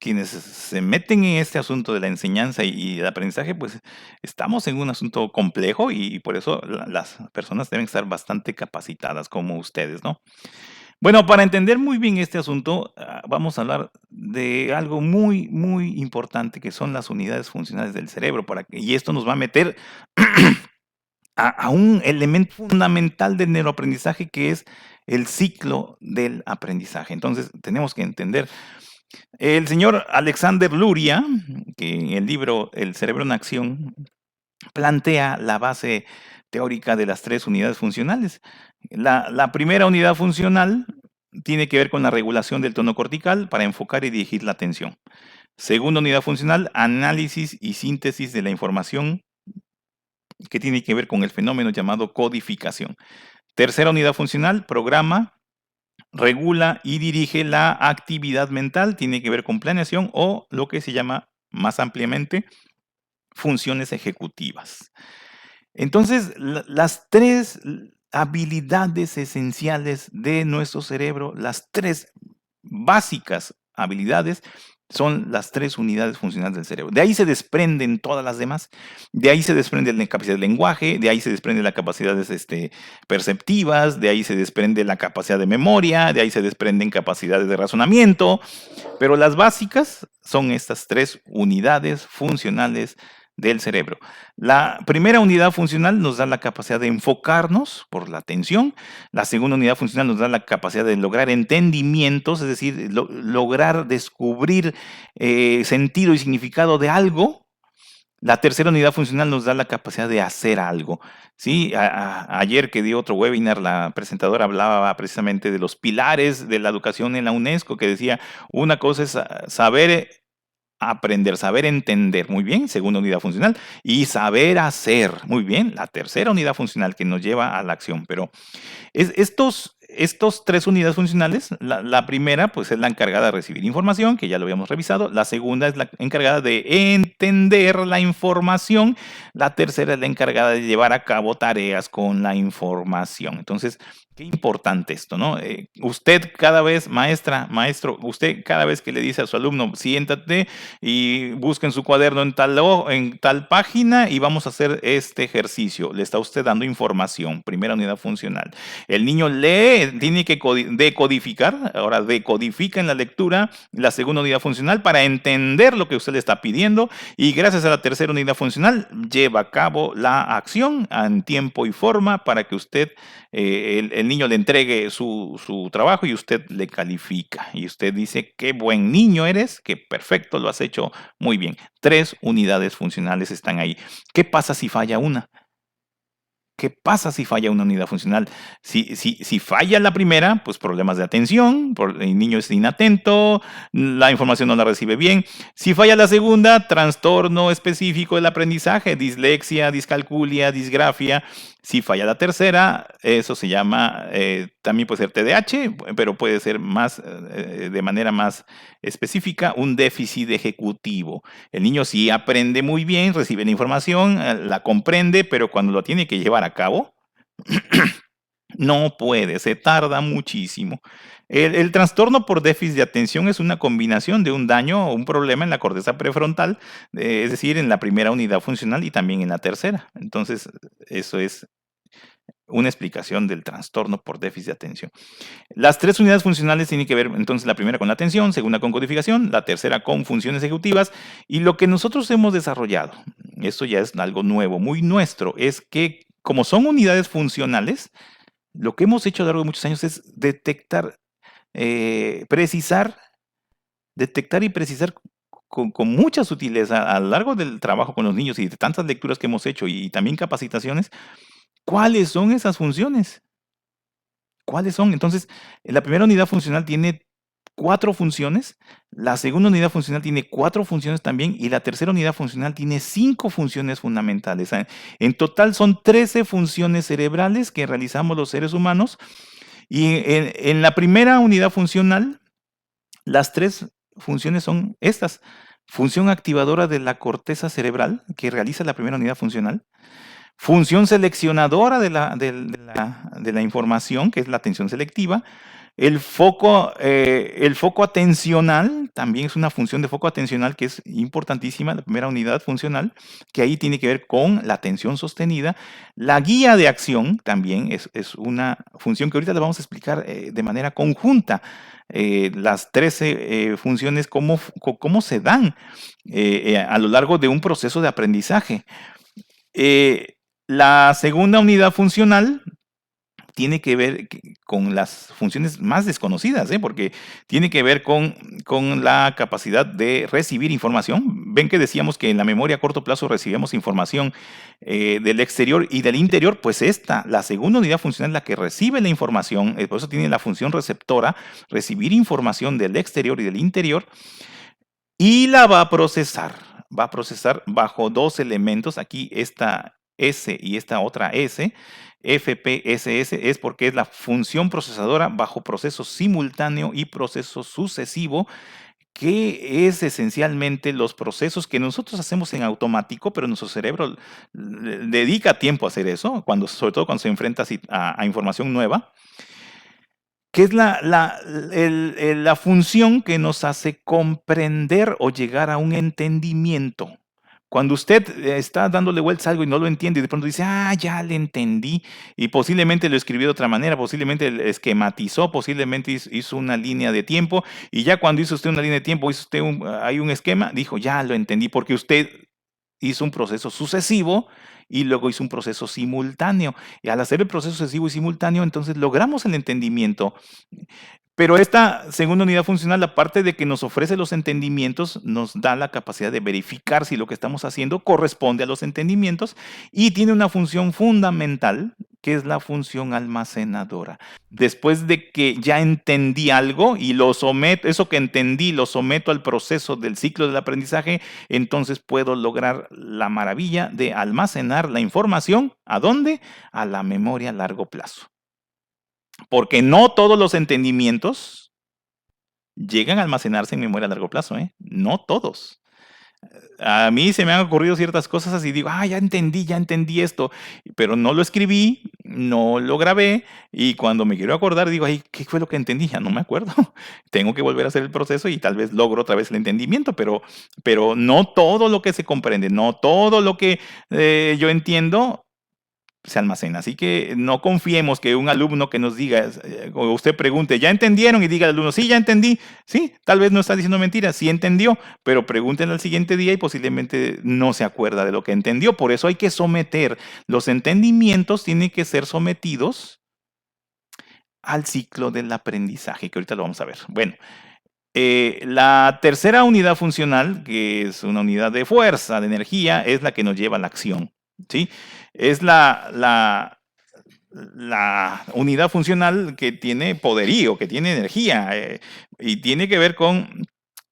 quienes se meten en este asunto de la enseñanza y el aprendizaje, pues estamos en un asunto complejo y por eso las personas deben estar bastante capacitadas como ustedes, ¿no? Bueno, para entender muy bien este asunto, vamos a hablar de algo muy, muy importante que son las unidades funcionales del cerebro. Y esto nos va a meter a un elemento fundamental del neuroaprendizaje que es el ciclo del aprendizaje. Entonces, tenemos que entender. El señor Alexander Luria, que en el libro El cerebro en acción, plantea la base teórica de las 3 unidades funcionales. La primera unidad funcional tiene que ver con la regulación del tono cortical para enfocar y dirigir la atención. Segunda unidad funcional, análisis y síntesis de la información, que tiene que ver con el fenómeno llamado codificación. Tercera unidad funcional, programa, regula y dirige la actividad mental, tiene que ver con planeación o lo que se llama más ampliamente funciones ejecutivas. Entonces, las 3 habilidades esenciales de nuestro cerebro, las 3 básicas habilidades, son las 3 unidades funcionales del cerebro. De ahí se desprenden todas las demás. De ahí se desprende la capacidad de lenguaje, de ahí se desprende la capacidades perceptivas, de ahí se desprende la capacidad de memoria, de ahí se desprenden capacidades de razonamiento. Pero las básicas son estas 3 unidades funcionales del cerebro. La primera unidad funcional nos da la capacidad de enfocarnos por la atención. La segunda unidad funcional nos da la capacidad de lograr entendimientos, es decir, lograr descubrir sentido y significado de algo. La tercera unidad funcional nos da la capacidad de hacer algo. ¿Sí? Ayer que di otro webinar, la presentadora hablaba precisamente de los pilares de la educación en la UNESCO, que decía, una cosa es saber aprender, saber entender, muy bien, segunda unidad funcional, y saber hacer, muy bien, la tercera unidad funcional que nos lleva a la acción. Pero estos 3 unidades funcionales, la primera pues es la encargada de recibir información, que ya lo habíamos revisado, la segunda es la encargada de entender la información, la tercera es la encargada de llevar a cabo tareas con la información. Entonces, qué importante esto, ¿no? Usted cada vez, maestro, usted cada vez que le dice a su alumno, siéntate y busca en su cuaderno en tal página y vamos a hacer este ejercicio. Le está usted dando información, primera unidad funcional. El niño lee, tiene que decodificar, ahora decodifica en la lectura la segunda unidad funcional para entender lo que usted le está pidiendo y gracias a la tercera unidad funcional lleva a cabo la acción en tiempo y forma para que usted, el niño le entregue su trabajo y usted le califica. Y usted dice, qué buen niño eres, que perfecto, lo has hecho muy bien. 3 unidades funcionales están ahí. ¿Qué pasa si falla una? ¿Qué pasa si falla una unidad funcional? Si falla la primera, pues problemas de atención, el niño es inatento, la información no la recibe bien. Si falla la segunda, trastorno específico del aprendizaje, dislexia, discalculia, disgrafia. Si falla la tercera, eso se llama, también puede ser TDAH, pero puede ser de manera más específica, un déficit ejecutivo. El niño sí aprende muy bien, recibe la información, la comprende, pero cuando lo tiene que llevar a cabo, no puede, se tarda muchísimo. El trastorno por déficit de atención es una combinación de un daño o un problema en la corteza prefrontal, es decir, en la primera unidad funcional y también en la tercera. Entonces, eso es una explicación del trastorno por déficit de atención. Las 3 unidades funcionales tienen que ver, entonces, la primera con la atención, segunda con codificación, la tercera con funciones ejecutivas, y lo que nosotros hemos desarrollado, esto ya es algo nuevo, muy nuestro, es que como son unidades funcionales, Lo que hemos hecho a lo largo de muchos años es precisar, detectar y precisar con mucha sutileza a lo largo del trabajo con los niños y de tantas lecturas que hemos hecho y también capacitaciones, cuáles son esas funciones. ¿Cuáles son? Entonces, la primera unidad funcional tiene 4 funciones, la segunda unidad funcional tiene 4 funciones también y la tercera unidad funcional tiene 5 funciones fundamentales. En total son 13 funciones cerebrales que realizamos los seres humanos y en la primera unidad funcional, las 3 funciones son estas. Función activadora de la corteza cerebral que realiza la primera unidad funcional. Función seleccionadora de la información, que es la atención selectiva. El foco atencional, también es una función de foco atencional que es importantísima, la primera unidad funcional, que ahí tiene que ver con la atención sostenida. La guía de acción también es una función que ahorita le vamos a explicar de manera conjunta. Las 13 funciones, cómo se dan a lo largo de un proceso de aprendizaje. La segunda unidad funcional tiene que ver con las funciones más desconocidas, porque tiene que ver con la capacidad de recibir información. Ven que decíamos que en la memoria a corto plazo recibimos información del exterior y del interior, pues la segunda unidad funcional es la que recibe la información, por eso tiene la función receptora, recibir información del exterior y del interior, y la va a procesar bajo 2 elementos, aquí esta S y esta otra S, FPSS, es porque es la función procesadora bajo proceso simultáneo y proceso sucesivo, que es esencialmente los procesos que nosotros hacemos en automático, pero nuestro cerebro dedica tiempo a hacer eso, sobre todo cuando se enfrenta a información nueva, que es la función que nos hace comprender o llegar a un entendimiento. Cuando usted está dándole vueltas a algo y no lo entiende y de pronto dice, ya le entendí, y posiblemente lo escribió de otra manera, posiblemente lo esquematizó, posiblemente hizo una línea de tiempo, y ya cuando hizo usted una línea de tiempo, hizo usted hay un esquema, dijo, ya lo entendí, porque usted hizo un proceso sucesivo y luego hizo un proceso simultáneo. Y al hacer el proceso sucesivo y simultáneo, entonces logramos el entendimiento. Pero esta segunda unidad funcional, aparte de que nos ofrece los entendimientos, nos da la capacidad de verificar si lo que estamos haciendo corresponde a los entendimientos y tiene una función fundamental, que es la función almacenadora. Después de que ya entendí algo y eso que entendí lo someto al proceso del ciclo del aprendizaje, entonces puedo lograr la maravilla de almacenar la información. ¿A dónde? A la memoria a largo plazo. Porque no todos los entendimientos llegan a almacenarse en memoria a largo plazo, no todos. A mí se me han ocurrido ciertas cosas así, digo, ya entendí esto, pero no lo escribí, no lo grabé, y cuando me quiero acordar digo, ¿qué fue lo que entendí? Ya no me acuerdo. Tengo que volver a hacer el proceso y tal vez logro otra vez el entendimiento, pero no todo lo que se comprende, no todo lo que yo entiendo se almacena. Así que no confiemos que un alumno que nos diga, o usted pregunte, ¿ya entendieron? Y diga al alumno, sí, ya entendí. Sí, tal vez no está diciendo mentiras, sí entendió, pero pregúntenle al siguiente día y posiblemente no se acuerda de lo que entendió. Por eso hay que someter, los entendimientos tienen que ser sometidos al ciclo del aprendizaje, que ahorita lo vamos a ver. Bueno, la tercera unidad funcional, que es una unidad de fuerza, de energía, es la que nos lleva a la acción. ¿Sí? Es la unidad funcional que tiene poderío, que tiene energía, y tiene que ver con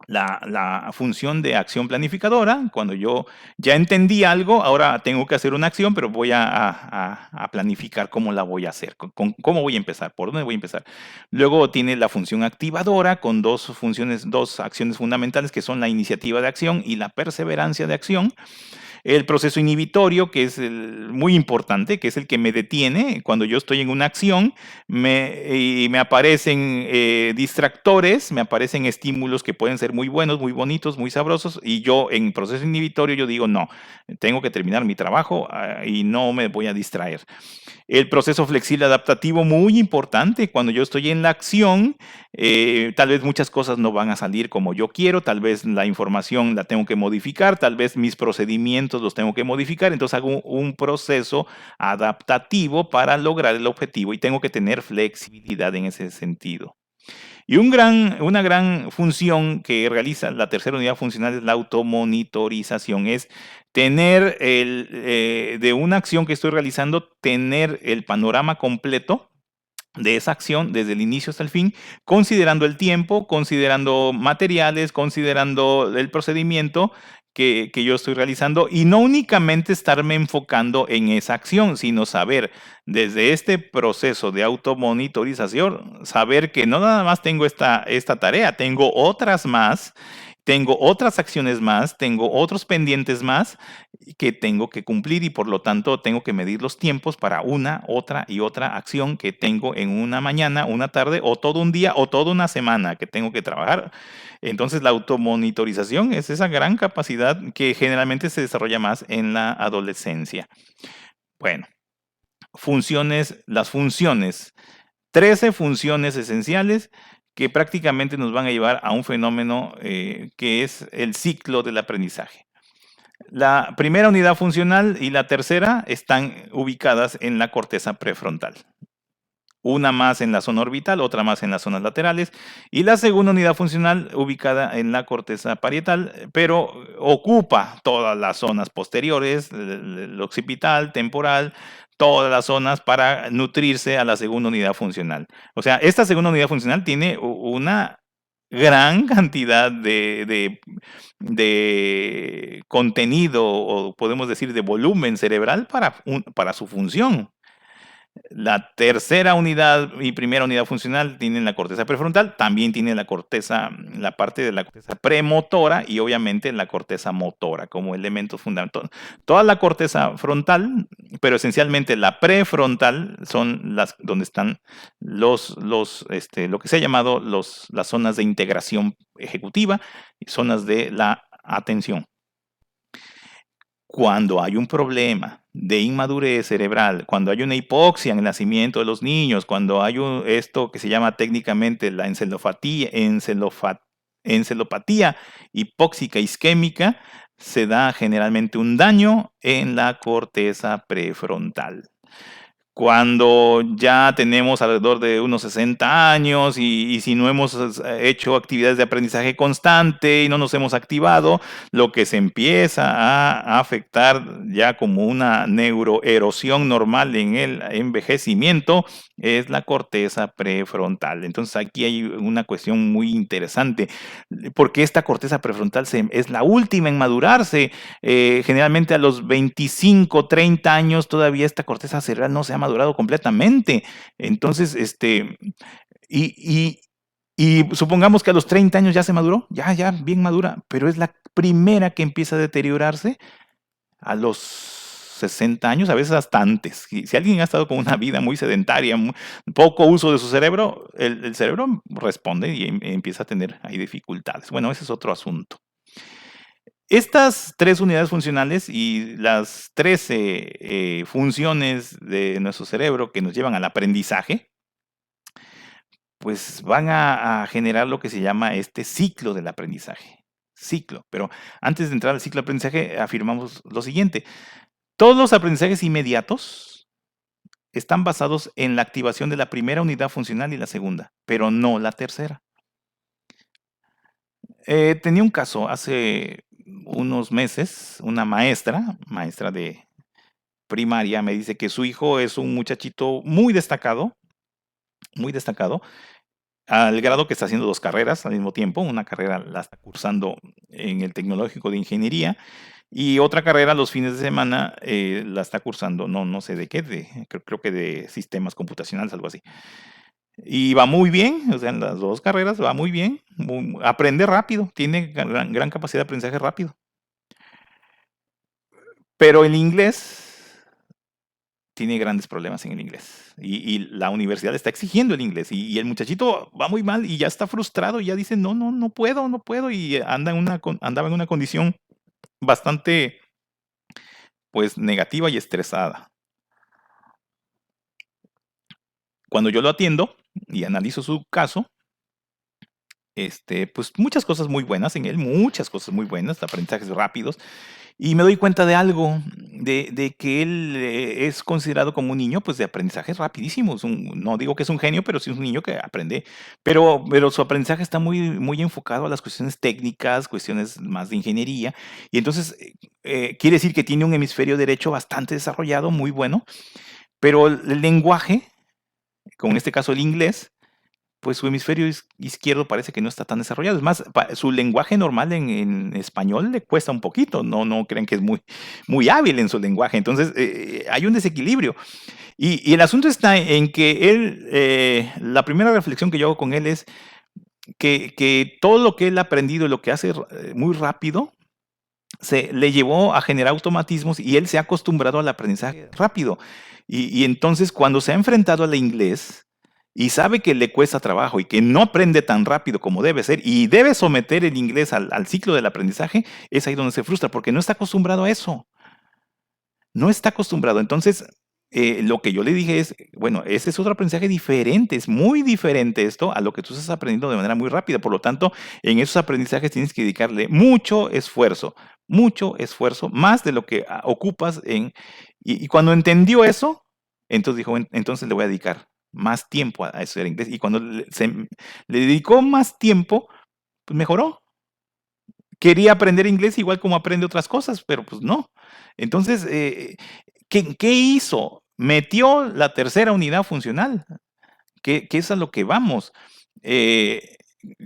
la función de acción planificadora. Cuando yo ya entendí algo, ahora tengo que hacer una acción, pero voy a planificar cómo la voy a hacer, cómo voy a empezar, por dónde voy a empezar. Luego tiene la función activadora con 2 acciones fundamentales que son la iniciativa de acción y la perseverancia de acción. El proceso inhibitorio, que es muy importante, que es el que me detiene cuando yo estoy en una acción, y me aparecen distractores, me aparecen estímulos que pueden ser muy buenos, muy bonitos, muy sabrosos, y yo en proceso inhibitorio yo digo, no, tengo que terminar mi trabajo y no me voy a distraer. El proceso flexible adaptativo, muy importante. Cuando yo estoy en la acción, tal vez muchas cosas no van a salir como yo quiero, tal vez la información la tengo que modificar, tal vez mis procedimientos estos los tengo que modificar, entonces hago un proceso adaptativo para lograr el objetivo y tengo que tener flexibilidad en ese sentido. Y una gran función que realiza la tercera unidad funcional es la automonitorización, es tener de una acción que estoy realizando, tener el panorama completo de esa acción desde el inicio hasta el fin, considerando el tiempo, considerando materiales, considerando el procedimiento que yo estoy realizando y no únicamente estarme enfocando en esa acción, sino saber desde este proceso de automonitorización, saber que no nada más tengo esta tarea, tengo otras más, tengo otras acciones más, tengo otros pendientes más que tengo que cumplir y por lo tanto tengo que medir los tiempos para una, otra y otra acción que tengo en una mañana, una tarde o todo un día o toda una semana que tengo que trabajar. Entonces la automonitorización es esa gran capacidad que generalmente se desarrolla más en la adolescencia. Bueno, las funciones, 13 funciones esenciales que prácticamente nos van a llevar a un fenómeno que es el ciclo del aprendizaje. La primera unidad funcional y la tercera están ubicadas en la corteza prefrontal. Una más en la zona orbital, otra más en las zonas laterales, y la segunda unidad funcional ubicada en la corteza parietal, pero ocupa todas las zonas posteriores, el occipital, temporal, todas las zonas para nutrirse a la segunda unidad funcional. O sea, esta segunda unidad funcional tiene una gran cantidad de contenido, o podemos decir de volumen cerebral para su función. La tercera unidad y primera unidad funcional tienen la corteza prefrontal, también tiene la parte de la corteza premotora y obviamente la corteza motora como elementos fundamentales. Toda la corteza frontal, pero esencialmente la prefrontal son las donde están lo que se ha llamado las zonas de integración ejecutiva y zonas de la atención. Cuando hay un problema de inmadurez cerebral, cuando hay una hipoxia en el nacimiento de los niños, cuando hay esto que se llama técnicamente la encefalopatía hipóxica isquémica, se da generalmente un daño en la corteza prefrontal. Cuando ya tenemos alrededor de unos 60 años y si no hemos hecho actividades de aprendizaje constante y no nos hemos activado, lo que se empieza a afectar ya como una neuroerosión normal en el envejecimiento es la corteza prefrontal. Entonces aquí hay una cuestión muy interesante, porque esta corteza prefrontal es la última en madurarse. Generalmente a los 25, 30 años todavía esta corteza cerebral no se ha madurado completamente. Entonces, y supongamos que a los 30 años ya se maduró, ya bien madura, pero es la primera que empieza a deteriorarse a los 60 años, a veces hasta antes. Si alguien ha estado con una vida muy sedentaria, poco uso de su cerebro, el cerebro responde y empieza a tener ahí dificultades. Bueno, ese es otro asunto. Estas 3 unidades funcionales y las 13 funciones de nuestro cerebro que nos llevan al aprendizaje, pues van a generar lo que se llama este ciclo del aprendizaje. Ciclo. Pero antes de entrar al ciclo de aprendizaje, afirmamos lo siguiente. Todos los aprendizajes inmediatos están basados en la activación de la primera unidad funcional y la segunda, pero no la tercera. Tenía un caso hace unos meses, una maestra de primaria, me dice que su hijo es un muchachito muy destacado, al grado que está haciendo 2 carreras al mismo tiempo. Una carrera la está cursando en el Tecnológico de Ingeniería y otra carrera los fines de semana la está cursando, no sé de qué, creo que de sistemas computacionales, algo así. Y va muy bien, o sea, en las 2 carreras va muy bien, aprende rápido, tiene gran capacidad de aprendizaje rápido. Pero el inglés tiene grandes problemas en el inglés y la universidad le está exigiendo el inglés y el muchachito va muy mal y ya está frustrado y ya dice, no puedo y andaba en una condición bastante pues negativa y estresada. Cuando yo lo atiendo y analizo su caso, pues muchas cosas muy buenas en él, muchas cosas muy buenas, aprendizajes rápidos, Y me doy cuenta de algo, de que él es considerado como un niño pues de aprendizaje rapidísimo. No digo que es un genio, pero sí es un niño que aprende. Pero su aprendizaje está muy enfocado a las cuestiones técnicas, cuestiones más de ingeniería. Y entonces quiere decir que tiene un hemisferio derecho bastante desarrollado, muy bueno. Pero el lenguaje, como en este caso el inglés, pues su hemisferio izquierdo parece que no está tan desarrollado. Es más, su lenguaje normal en español le cuesta un poquito. No creen que es muy hábil en su lenguaje. Entonces, hay un desequilibrio. Y el asunto está en que él, la primera reflexión que yo hago con él es que todo lo que él ha aprendido, lo que hace muy rápido, se le llevó a generar automatismos y él se ha acostumbrado al aprendizaje rápido. Y entonces cuando se ha enfrentado al inglés y sabe que le cuesta trabajo y que no aprende tan rápido como debe ser y debe someter el inglés al ciclo del aprendizaje, es ahí donde se frustra porque no está acostumbrado a eso. No está acostumbrado. Entonces, lo que yo le dije es, bueno, ese es otro aprendizaje diferente, es muy diferente esto a lo que tú estás aprendiendo de manera muy rápida. Por lo tanto, en esos aprendizajes tienes que dedicarle mucho esfuerzo, más de lo que ocupas y cuando entendió eso, entonces dijo, entonces le voy a dedicar más tiempo a estudiar inglés. Y cuando le dedicó más tiempo, pues mejoró. Quería aprender inglés igual como aprende otras cosas, pero pues no. Entonces, ¿qué hizo? Metió la tercera unidad funcional, que es a lo que vamos. Eh,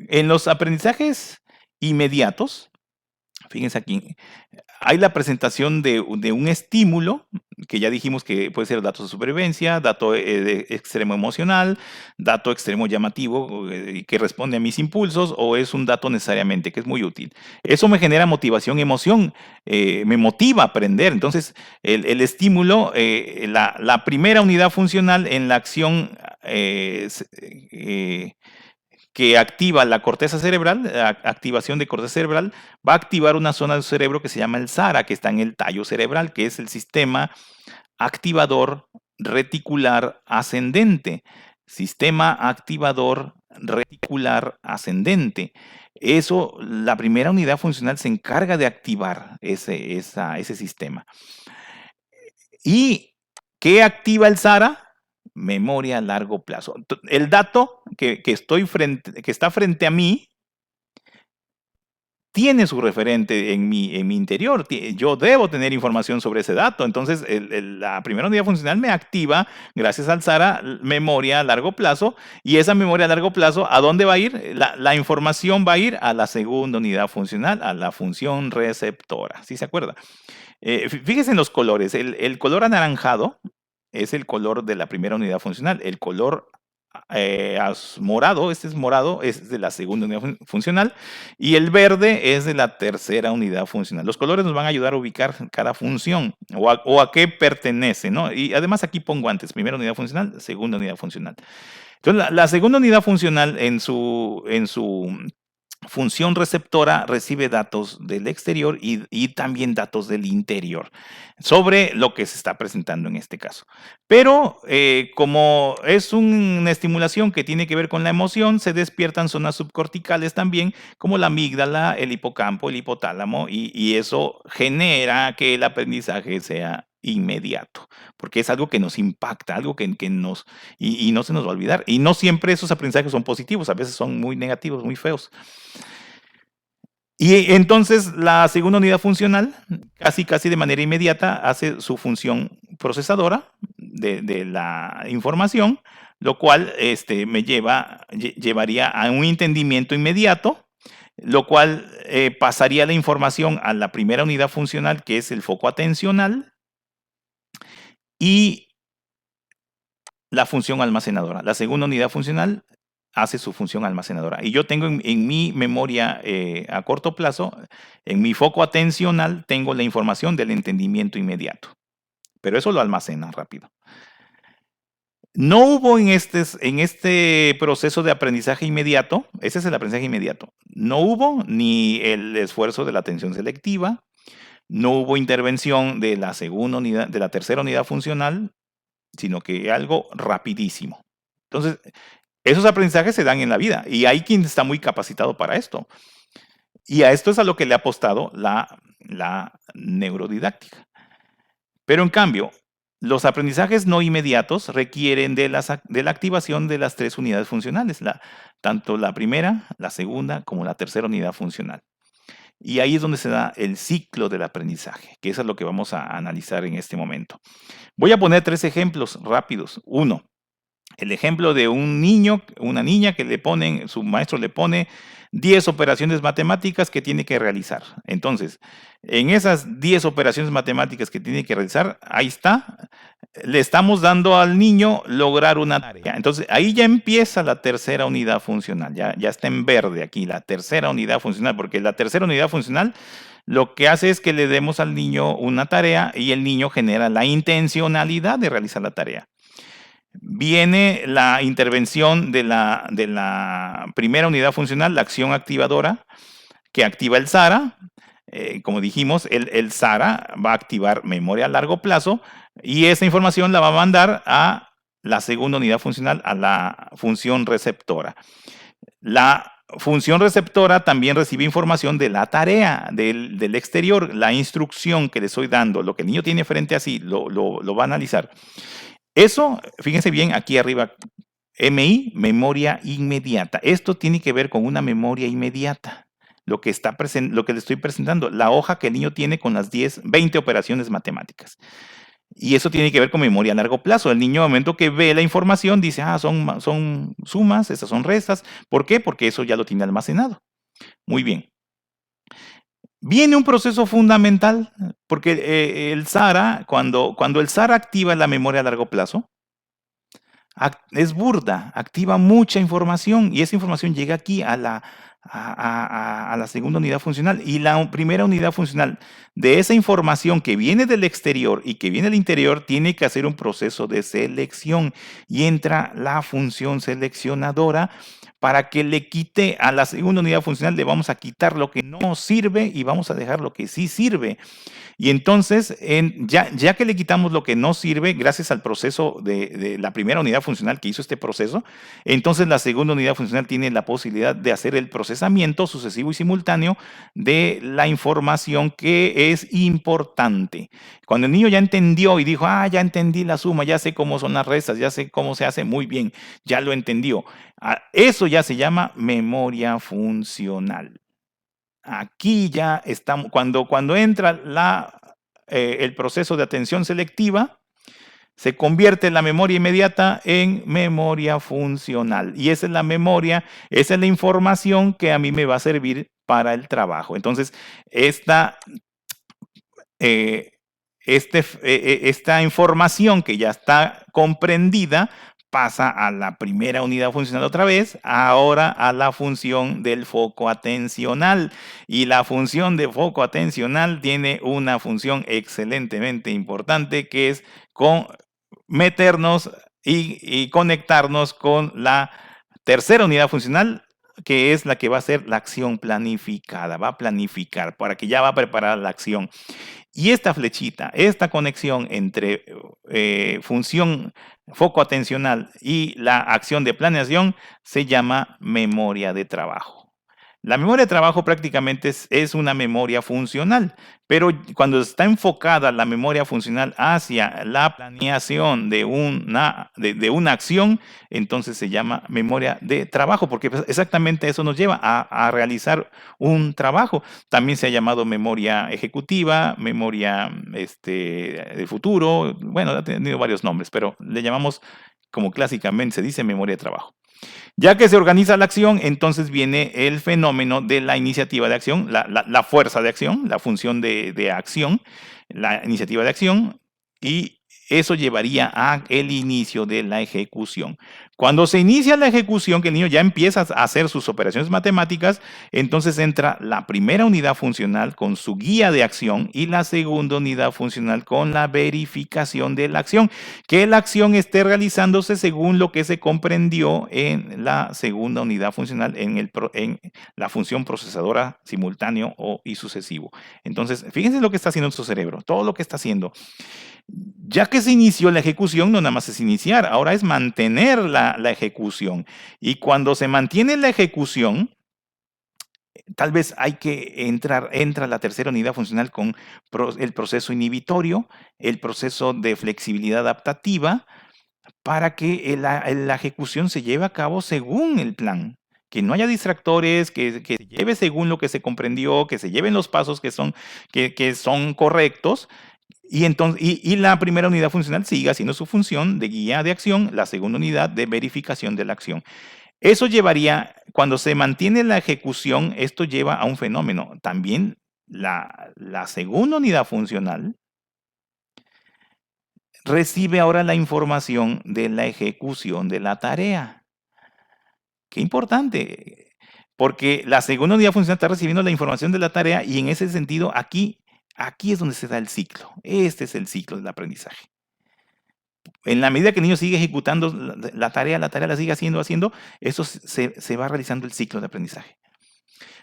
en los aprendizajes inmediatos, fíjense aquí, hay la presentación de un estímulo, que ya dijimos que puede ser datos de supervivencia, dato de extremo emocional, dato extremo llamativo que responde a mis impulsos, o es un dato necesariamente que es muy útil. Eso me genera motivación, emoción, me motiva a aprender. Entonces, el estímulo, la primera unidad funcional en la acción que activa la corteza cerebral, activación de corteza cerebral, va a activar una zona del cerebro que se llama el SARA, que está en el tallo cerebral, que es el sistema activador reticular ascendente. Sistema activador reticular ascendente. Eso, la primera unidad funcional se encarga de activar ese sistema. ¿Y qué activa el SARA? Memoria a largo plazo. El dato que está frente a mí tiene su referente en mi interior. Yo debo tener información sobre ese dato. Entonces, la primera unidad funcional me activa, gracias al SARA, memoria a largo plazo. Y esa memoria a largo plazo, ¿a dónde va a ir? La información va a ir a la segunda unidad funcional, a la función receptora. ¿Sí se acuerda? Fíjese en los colores. El color anaranjado es el color de la primera unidad funcional. El color morado, este es morado, es de la segunda unidad funcional. Y el verde es de la tercera unidad funcional. Los colores nos van a ayudar a ubicar cada función o a qué pertenece, ¿no? Y además aquí pongo antes, primera unidad funcional, segunda unidad funcional. Entonces, la segunda unidad funcional en su función receptora recibe datos del exterior y también datos del interior sobre lo que se está presentando en este caso. Pero como es una estimulación que tiene que ver con la emoción, se despiertan zonas subcorticales también, como la amígdala, el hipocampo, el hipotálamo, y eso genera que el aprendizaje sea inmediato, porque es algo que nos impacta, algo que nos, y no se nos va a olvidar. Y no siempre esos aprendizajes son positivos, a veces son muy negativos, muy feos. Y entonces la segunda unidad funcional, casi de manera inmediata, hace su función procesadora de la información, lo cual me llevaría a un entendimiento inmediato, lo cual pasaría la información a la primera unidad funcional, que es el foco atencional, y la función almacenadora. La segunda unidad funcional hace su función almacenadora. Y yo tengo en mi memoria a corto plazo, en mi foco atencional, tengo la información del entendimiento inmediato. Pero eso lo almacena rápido. No hubo en este proceso de aprendizaje inmediato, ese es el aprendizaje inmediato, no hubo ni el esfuerzo de la atención selectiva, no hubo intervención de la segunda unidad, de la tercera unidad funcional, sino que algo rapidísimo. Entonces, esos aprendizajes se dan en la vida y hay quien está muy capacitado para esto. Y a esto es a lo que le ha apostado la neurodidáctica. Pero en cambio, los aprendizajes no inmediatos requieren de la activación de las 3 unidades funcionales, tanto la primera, la segunda como la tercera unidad funcional. Y ahí es donde se da el ciclo del aprendizaje, que eso es lo que vamos a analizar en este momento. Voy a poner 3 ejemplos rápidos. Uno, el ejemplo de un niño, una niña que su maestro le pone 10 operaciones matemáticas que tiene que realizar. Entonces, en esas 10 operaciones matemáticas que tiene que realizar, ahí está, le estamos dando al niño lograr una tarea. Entonces, ahí ya empieza la tercera unidad funcional, ya está en verde aquí, la tercera unidad funcional, porque la tercera unidad funcional lo que hace es que le demos al niño una tarea y el niño genera la intencionalidad de realizar la tarea. Viene la intervención de la primera unidad funcional, la acción activadora, que activa el SARA. Como dijimos, el SARA va a activar memoria a largo plazo y esa información la va a mandar a la segunda unidad funcional, a la función receptora. La función receptora también recibe información de la tarea del exterior, la instrucción que le estoy dando, lo que el niño tiene frente a sí, lo va a analizar. Eso, fíjense bien, aquí arriba, MI, memoria inmediata. Esto tiene que ver con una memoria inmediata. Lo que le estoy presentando, la hoja que el niño tiene con las 20 operaciones matemáticas. Y eso tiene que ver con memoria a largo plazo. El niño, al momento que ve la información, dice, son sumas, estas son restas. ¿Por qué? Porque eso ya lo tiene almacenado. Muy bien. Viene un proceso fundamental, porque el SARA, cuando el SARA activa la memoria a largo plazo, es burda, activa mucha información y esa información llega aquí a la segunda unidad funcional. Y la primera unidad funcional de esa información que viene del exterior y que viene del interior tiene que hacer un proceso de selección y entra la función seleccionadora para que le quite a la segunda unidad funcional, le vamos a quitar lo que no sirve y vamos a dejar lo que sí sirve. Y entonces, ya que le quitamos lo que no sirve, gracias al proceso de la primera unidad funcional que hizo este proceso, entonces la segunda unidad funcional tiene la posibilidad de hacer el procesamiento sucesivo y simultáneo de la información que es importante. Cuando el niño ya entendió y dijo, ya entendí la suma, ya sé cómo son las restas, ya sé cómo se hace, muy bien, ya lo entendió. Eso ya se llama memoria funcional. Aquí ya estamos, cuando entra el proceso de atención selectiva, se convierte la memoria inmediata en memoria funcional. Y esa es la memoria, esa es la información que a mí me va a servir para el trabajo. Entonces, esta información que ya está comprendida pasa a la primera unidad funcional otra vez, ahora a la función del foco atencional. Y la función de foco atencional tiene una función excelentemente importante que es meternos y conectarnos con la tercera unidad funcional, que es la que va a ser la acción planificada. Va a planificar para que ya va a preparar la acción. Y esta flechita, esta conexión entre función foco atencional y la acción de planeación se llama memoria de trabajo. La memoria de trabajo prácticamente es una memoria funcional, pero cuando está enfocada la memoria funcional hacia la planeación de una acción, entonces se llama memoria de trabajo, porque exactamente eso nos lleva a realizar un trabajo. También se ha llamado memoria ejecutiva, memoria de futuro, bueno, ha tenido varios nombres, pero le llamamos, como clásicamente se dice, memoria de trabajo. Ya que se organiza la acción, entonces viene el fenómeno de la iniciativa de acción, la fuerza de acción, la función de acción, la iniciativa de acción, y eso llevaría a el inicio de la ejecución. Cuando se inicia la ejecución, que el niño ya empieza a hacer sus operaciones matemáticas, entonces entra la primera unidad funcional con su guía de acción y la segunda unidad funcional con la verificación de la acción. Que la acción esté realizándose según lo que se comprendió en la segunda unidad funcional, en la función procesadora simultáneo y sucesivo. Entonces, fíjense lo que está haciendo nuestro cerebro, todo lo que está haciendo. Ya que se inició la ejecución, no nada más es iniciar, ahora es mantener la ejecución. Y cuando se mantiene la ejecución, Tal vez hay que entra la tercera unidad funcional con el proceso inhibitorio, el proceso de flexibilidad adaptativa, para que la ejecución se lleve a cabo según el plan. Que no haya distractores, que se lleve según lo que se comprendió, que se lleven los pasos que son correctos. Y la primera unidad funcional siga haciendo su función de guía de acción, la segunda unidad de verificación de la acción. Eso llevaría, cuando se mantiene la ejecución, esto lleva a un fenómeno. También la segunda unidad funcional recibe ahora la información de la ejecución de la tarea. Qué importante, porque la segunda unidad funcional está recibiendo la información de la tarea y en ese sentido aquí es donde se da el ciclo. Este es el ciclo del aprendizaje. En la medida que el niño sigue ejecutando la tarea la sigue haciendo, eso se va realizando el ciclo de aprendizaje.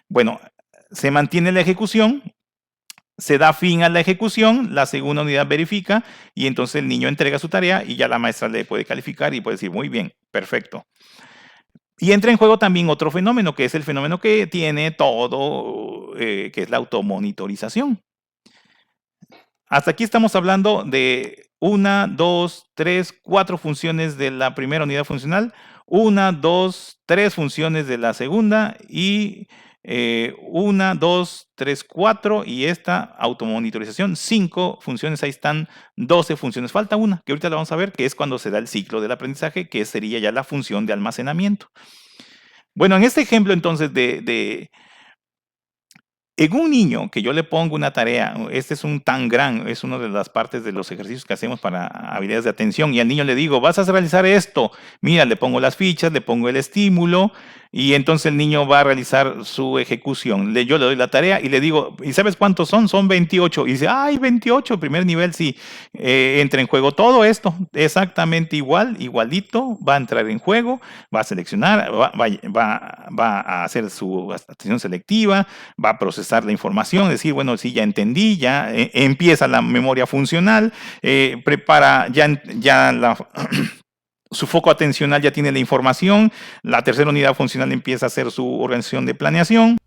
Bueno, se mantiene la ejecución, se da fin a la ejecución, la segunda unidad verifica y entonces el niño entrega su tarea y ya la maestra le puede calificar y puede decir, muy bien, perfecto. Y entra en juego también otro fenómeno, que es el fenómeno que tiene todo, que es la automonitorización. Hasta aquí estamos hablando de 1, 2, 3, 4 funciones de la primera unidad funcional, 1, 2, 3 funciones de la segunda y 1, 2, 3, 4 y esta automonitorización, 5 funciones, ahí están 12 funciones. Falta una, que ahorita la vamos a ver, que es cuando se da el ciclo del aprendizaje, que sería ya la función de almacenamiento. Bueno, en este ejemplo entonces en un niño que yo le pongo una tarea, este es un Tangram, es una de las partes de los ejercicios que hacemos para habilidades de atención, y al niño le digo, vas a realizar esto. Mira, le pongo las fichas, le pongo el estímulo, y entonces el niño va a realizar su ejecución. Yo le doy la tarea y le digo, ¿y sabes cuántos son? Son 28. Y dice, ¡ay, 28! Primer nivel, sí. Entra en juego todo esto, exactamente igualito, va a entrar en juego, va a seleccionar, va a hacer su atención selectiva, va a procesar la información, decir, bueno, sí, ya entendí, ya empieza la memoria funcional, prepara ya su foco atencional ya tiene la información, la tercera unidad funcional empieza a hacer su organización de planeación.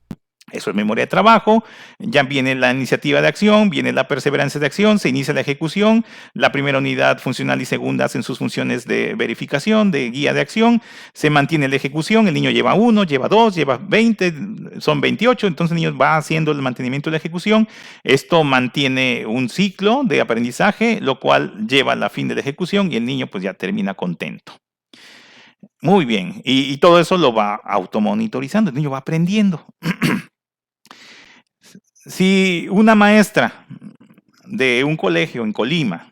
Eso es memoria de trabajo, ya viene la iniciativa de acción, viene la perseverancia de acción, se inicia la ejecución, la primera unidad funcional y segunda hacen sus funciones de verificación, de guía de acción, se mantiene la ejecución, el niño lleva 1, lleva 2, lleva 20, son 28, entonces el niño va haciendo el mantenimiento de la ejecución, esto mantiene un ciclo de aprendizaje, lo cual lleva a la fin de la ejecución y el niño pues ya termina contento. Muy bien, y todo eso lo va automonitorizando, el niño va aprendiendo. Si una maestra de un colegio en Colima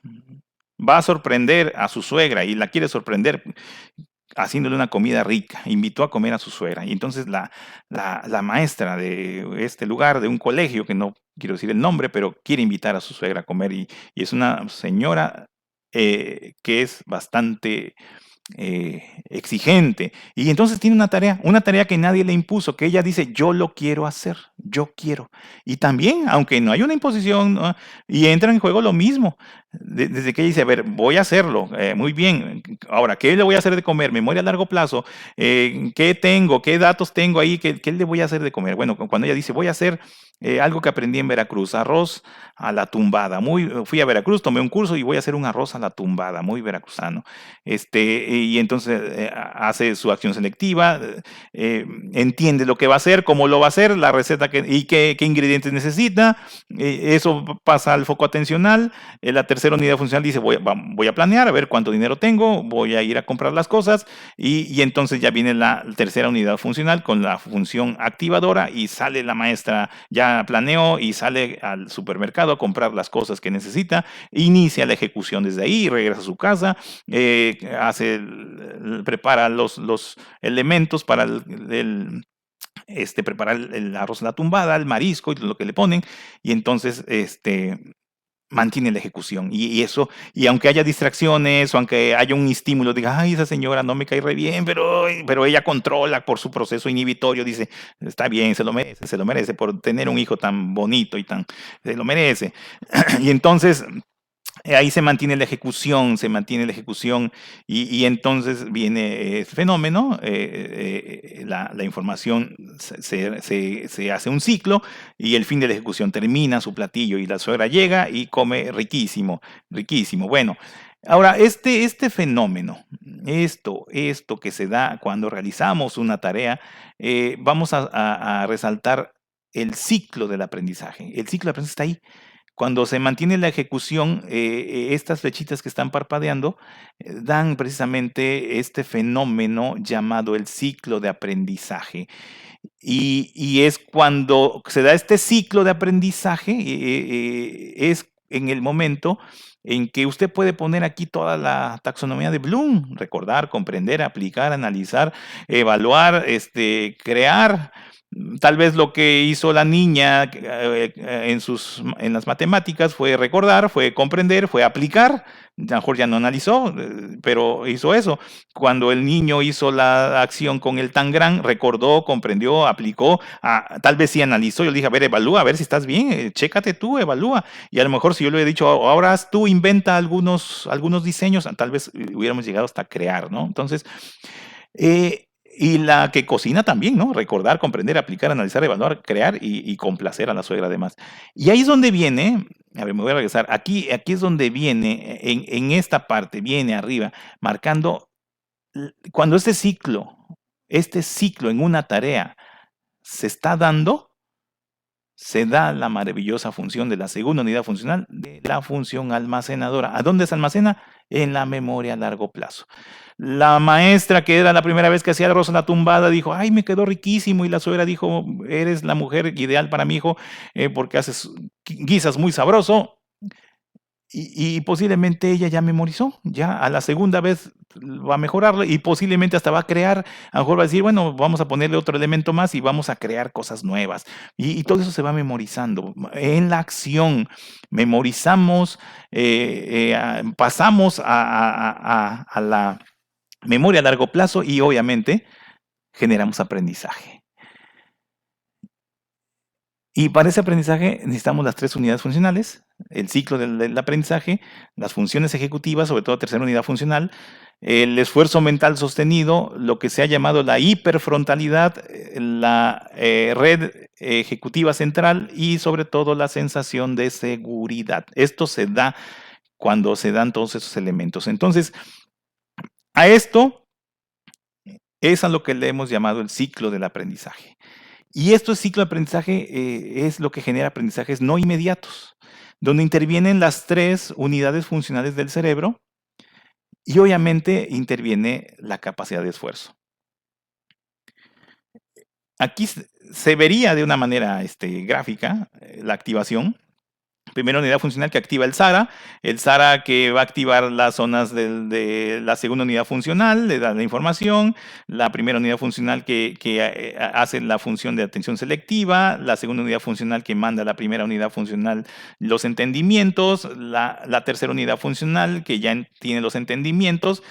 va a sorprender a su suegra y la quiere sorprender haciéndole una comida rica, invitó a comer a su suegra, y entonces la maestra de este lugar, de un colegio, que no quiero decir el nombre, pero quiere invitar a su suegra a comer, y es una señora que es bastante exigente, y entonces tiene una tarea que nadie le impuso, que ella dice, yo lo quiero hacer, yo quiero. Y también, aunque no hay una imposición, ¿no? Y entra en juego lo mismo, desde que ella dice, a ver, voy a hacerlo, muy bien, ahora, ¿qué le voy a hacer de comer? Memoria a largo plazo, ¿qué tengo? ¿Qué datos tengo ahí? ¿Qué le voy a hacer de comer? Bueno, cuando ella dice, voy a hacer algo que aprendí en Veracruz, arroz a la tumbada. Fui a Veracruz, tomé un curso y voy a hacer un arroz a la tumbada, muy veracruzano. Y entonces hace su acción selectiva, entiende lo que va a hacer, cómo lo va a hacer, la receta y qué ingredientes necesita. Eso pasa al foco atencional. La tercera unidad funcional dice, voy a planear, a ver cuánto dinero tengo, voy a ir a comprar las cosas. Y entonces ya viene la tercera unidad funcional con la función activadora y sale la maestra, ya planeó y sale al supermercado a comprar las cosas que necesita, inicia la ejecución desde ahí, regresa a su casa, prepara los elementos para preparar el arroz a la tumbada, el marisco y lo que le ponen, y entonces mantiene la ejecución. Y eso, y aunque haya distracciones o aunque haya un estímulo, diga, ay, esa señora no me cae re bien, pero ella controla por su proceso inhibitorio, dice, está bien, se lo merece por tener un hijo tan bonito y se lo merece. Y entonces Ahí se mantiene la ejecución y entonces viene el fenómeno, la información se hace un ciclo y el fin de la ejecución termina su platillo y la suegra llega y come riquísimo, riquísimo. Bueno, ahora este fenómeno, esto que se da cuando realizamos una tarea, vamos a resaltar el ciclo del aprendizaje. El ciclo del aprendizaje está ahí. Cuando se mantiene la ejecución, estas flechitas que están parpadeando dan precisamente este fenómeno llamado el ciclo de aprendizaje. Y es cuando se da este ciclo de aprendizaje, es en el momento en que usted puede poner aquí toda la taxonomía de Bloom: recordar, comprender, aplicar, analizar, evaluar, crear. Tal vez lo que hizo la niña en las matemáticas fue recordar, fue comprender, fue aplicar. A lo mejor ya no analizó, pero hizo eso. Cuando el niño hizo la acción con el tangram, recordó, comprendió, aplicó, tal vez sí analizó. Yo le dije, a ver, evalúa, a ver si estás bien, chécate tú, evalúa. Y a lo mejor si yo le he dicho, ahora haz tú, inventa algunos diseños, tal vez hubiéramos llegado hasta crear, ¿no? Entonces, y la que cocina también, ¿no? Recordar, comprender, aplicar, analizar, evaluar, crear y complacer a la suegra además. Y ahí es donde viene, a ver, me voy a regresar, aquí es donde viene, en esta parte, viene arriba, marcando cuando este ciclo en una tarea se está dando, se da la maravillosa función de la segunda unidad funcional, de la función almacenadora. ¿A dónde se almacena? En la memoria a largo plazo. La maestra, que era la primera vez que hacía arroz a la tumbada, dijo, ay, me quedó riquísimo. Y la suegra dijo, eres la mujer ideal para mi hijo, porque haces guisas muy sabroso. Y posiblemente ella ya memorizó, ya a la segunda vez va a mejorarlo y posiblemente hasta va a crear, a lo mejor va a decir, bueno, vamos a ponerle otro elemento más y vamos a crear cosas nuevas. Y todo eso se va memorizando. En la acción memorizamos, pasamos a la memoria a largo plazo y obviamente generamos aprendizaje. Y para ese aprendizaje necesitamos las 3 unidades funcionales: el ciclo del aprendizaje, las funciones ejecutivas, sobre todo tercera unidad funcional, el esfuerzo mental sostenido, lo que se ha llamado la hiperfrontalidad, la red ejecutiva central y sobre todo la sensación de seguridad. Esto se da cuando se dan todos esos elementos. Entonces, a esto es a lo que le hemos llamado el ciclo del aprendizaje. Y esto es ciclo de aprendizaje, es lo que genera aprendizajes no inmediatos, donde intervienen las 3 unidades funcionales del cerebro y obviamente interviene la capacidad de esfuerzo. Aquí se vería de una manera gráfica la activación. Primera unidad funcional que activa el SARA que va a activar las zonas de la segunda unidad funcional, le da la información, la primera unidad funcional que hace la función de atención selectiva, la segunda unidad funcional que manda a la primera unidad funcional los entendimientos, la tercera unidad funcional que ya tiene los entendimientos,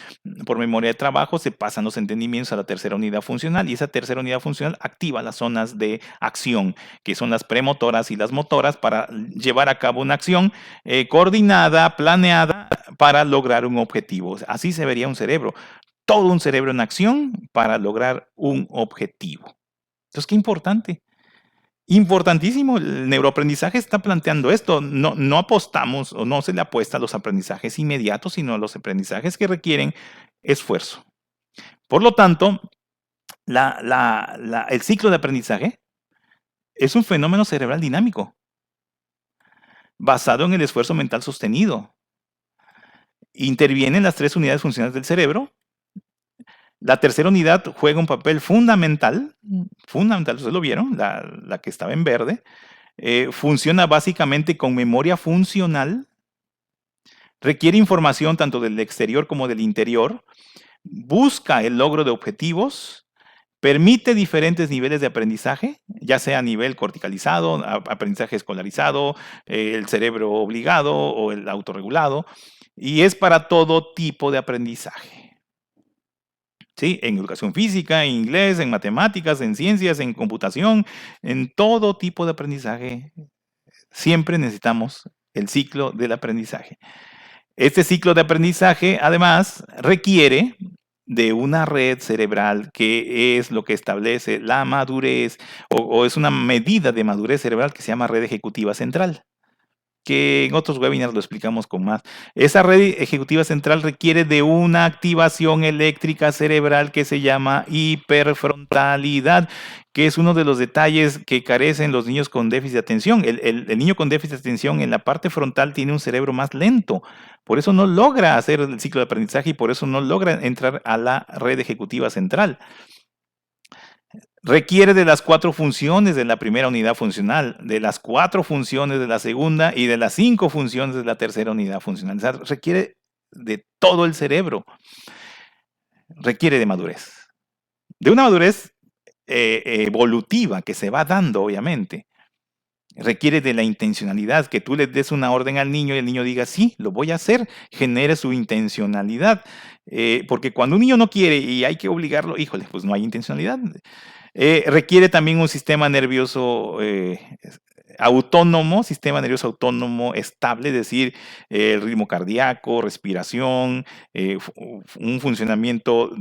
por memoria de trabajo se pasan los entendimientos a la tercera unidad funcional y esa tercera unidad funcional activa las zonas de acción, que son las premotoras y las motoras, para llevar a cabo una acción coordinada, planeada, para lograr un objetivo. Así se vería un cerebro, todo un cerebro en acción para lograr un objetivo. Entonces, qué importante. Importantísimo, el neuroaprendizaje está planteando esto. No apostamos o no se le apuesta a los aprendizajes inmediatos, sino a los aprendizajes que requieren esfuerzo. Por lo tanto, el ciclo de aprendizaje es un fenómeno cerebral dinámico, basado en el esfuerzo mental sostenido. Intervienen las 3 unidades funcionales del cerebro. La tercera unidad juega un papel fundamental, ¿ustedes lo vieron? La que estaba en verde. Funciona básicamente con memoria funcional. Requiere información tanto del exterior como del interior. Busca el logro de objetivos. Permite diferentes niveles de aprendizaje, ya sea a nivel corticalizado, aprendizaje escolarizado, el cerebro obligado o el autorregulado, y es para todo tipo de aprendizaje. ¿Sí? En educación física, en inglés, en matemáticas, en ciencias, en computación, en todo tipo de aprendizaje, siempre necesitamos el ciclo del aprendizaje. Este ciclo de aprendizaje, además, requiere de una red cerebral que es lo que establece la madurez o es una medida de madurez cerebral que se llama red ejecutiva central, que en otros webinars lo explicamos con más. Esa red ejecutiva central requiere de una activación eléctrica cerebral que se llama hiperfrontalidad, que es uno de los detalles que carecen los niños con déficit de atención. El niño con déficit de atención en la parte frontal tiene un cerebro más lento, por eso no logra hacer el ciclo de aprendizaje y por eso no logra entrar a la red ejecutiva central. Requiere de las 4 funciones de la primera unidad funcional, de las 4 funciones de la segunda y de las 5 funciones de la tercera unidad funcional. O sea, requiere de todo el cerebro. Requiere de madurez. De una madurez evolutiva que se va dando, obviamente. Requiere de la intencionalidad, que tú le des una orden al niño y el niño diga, sí, lo voy a hacer, genere su intencionalidad. Porque cuando un niño no quiere y hay que obligarlo, híjole, pues no hay intencionalidad. Requiere también un sistema nervioso autónomo, sistema nervioso autónomo estable, es decir, el ritmo cardíaco, respiración, un funcionamiento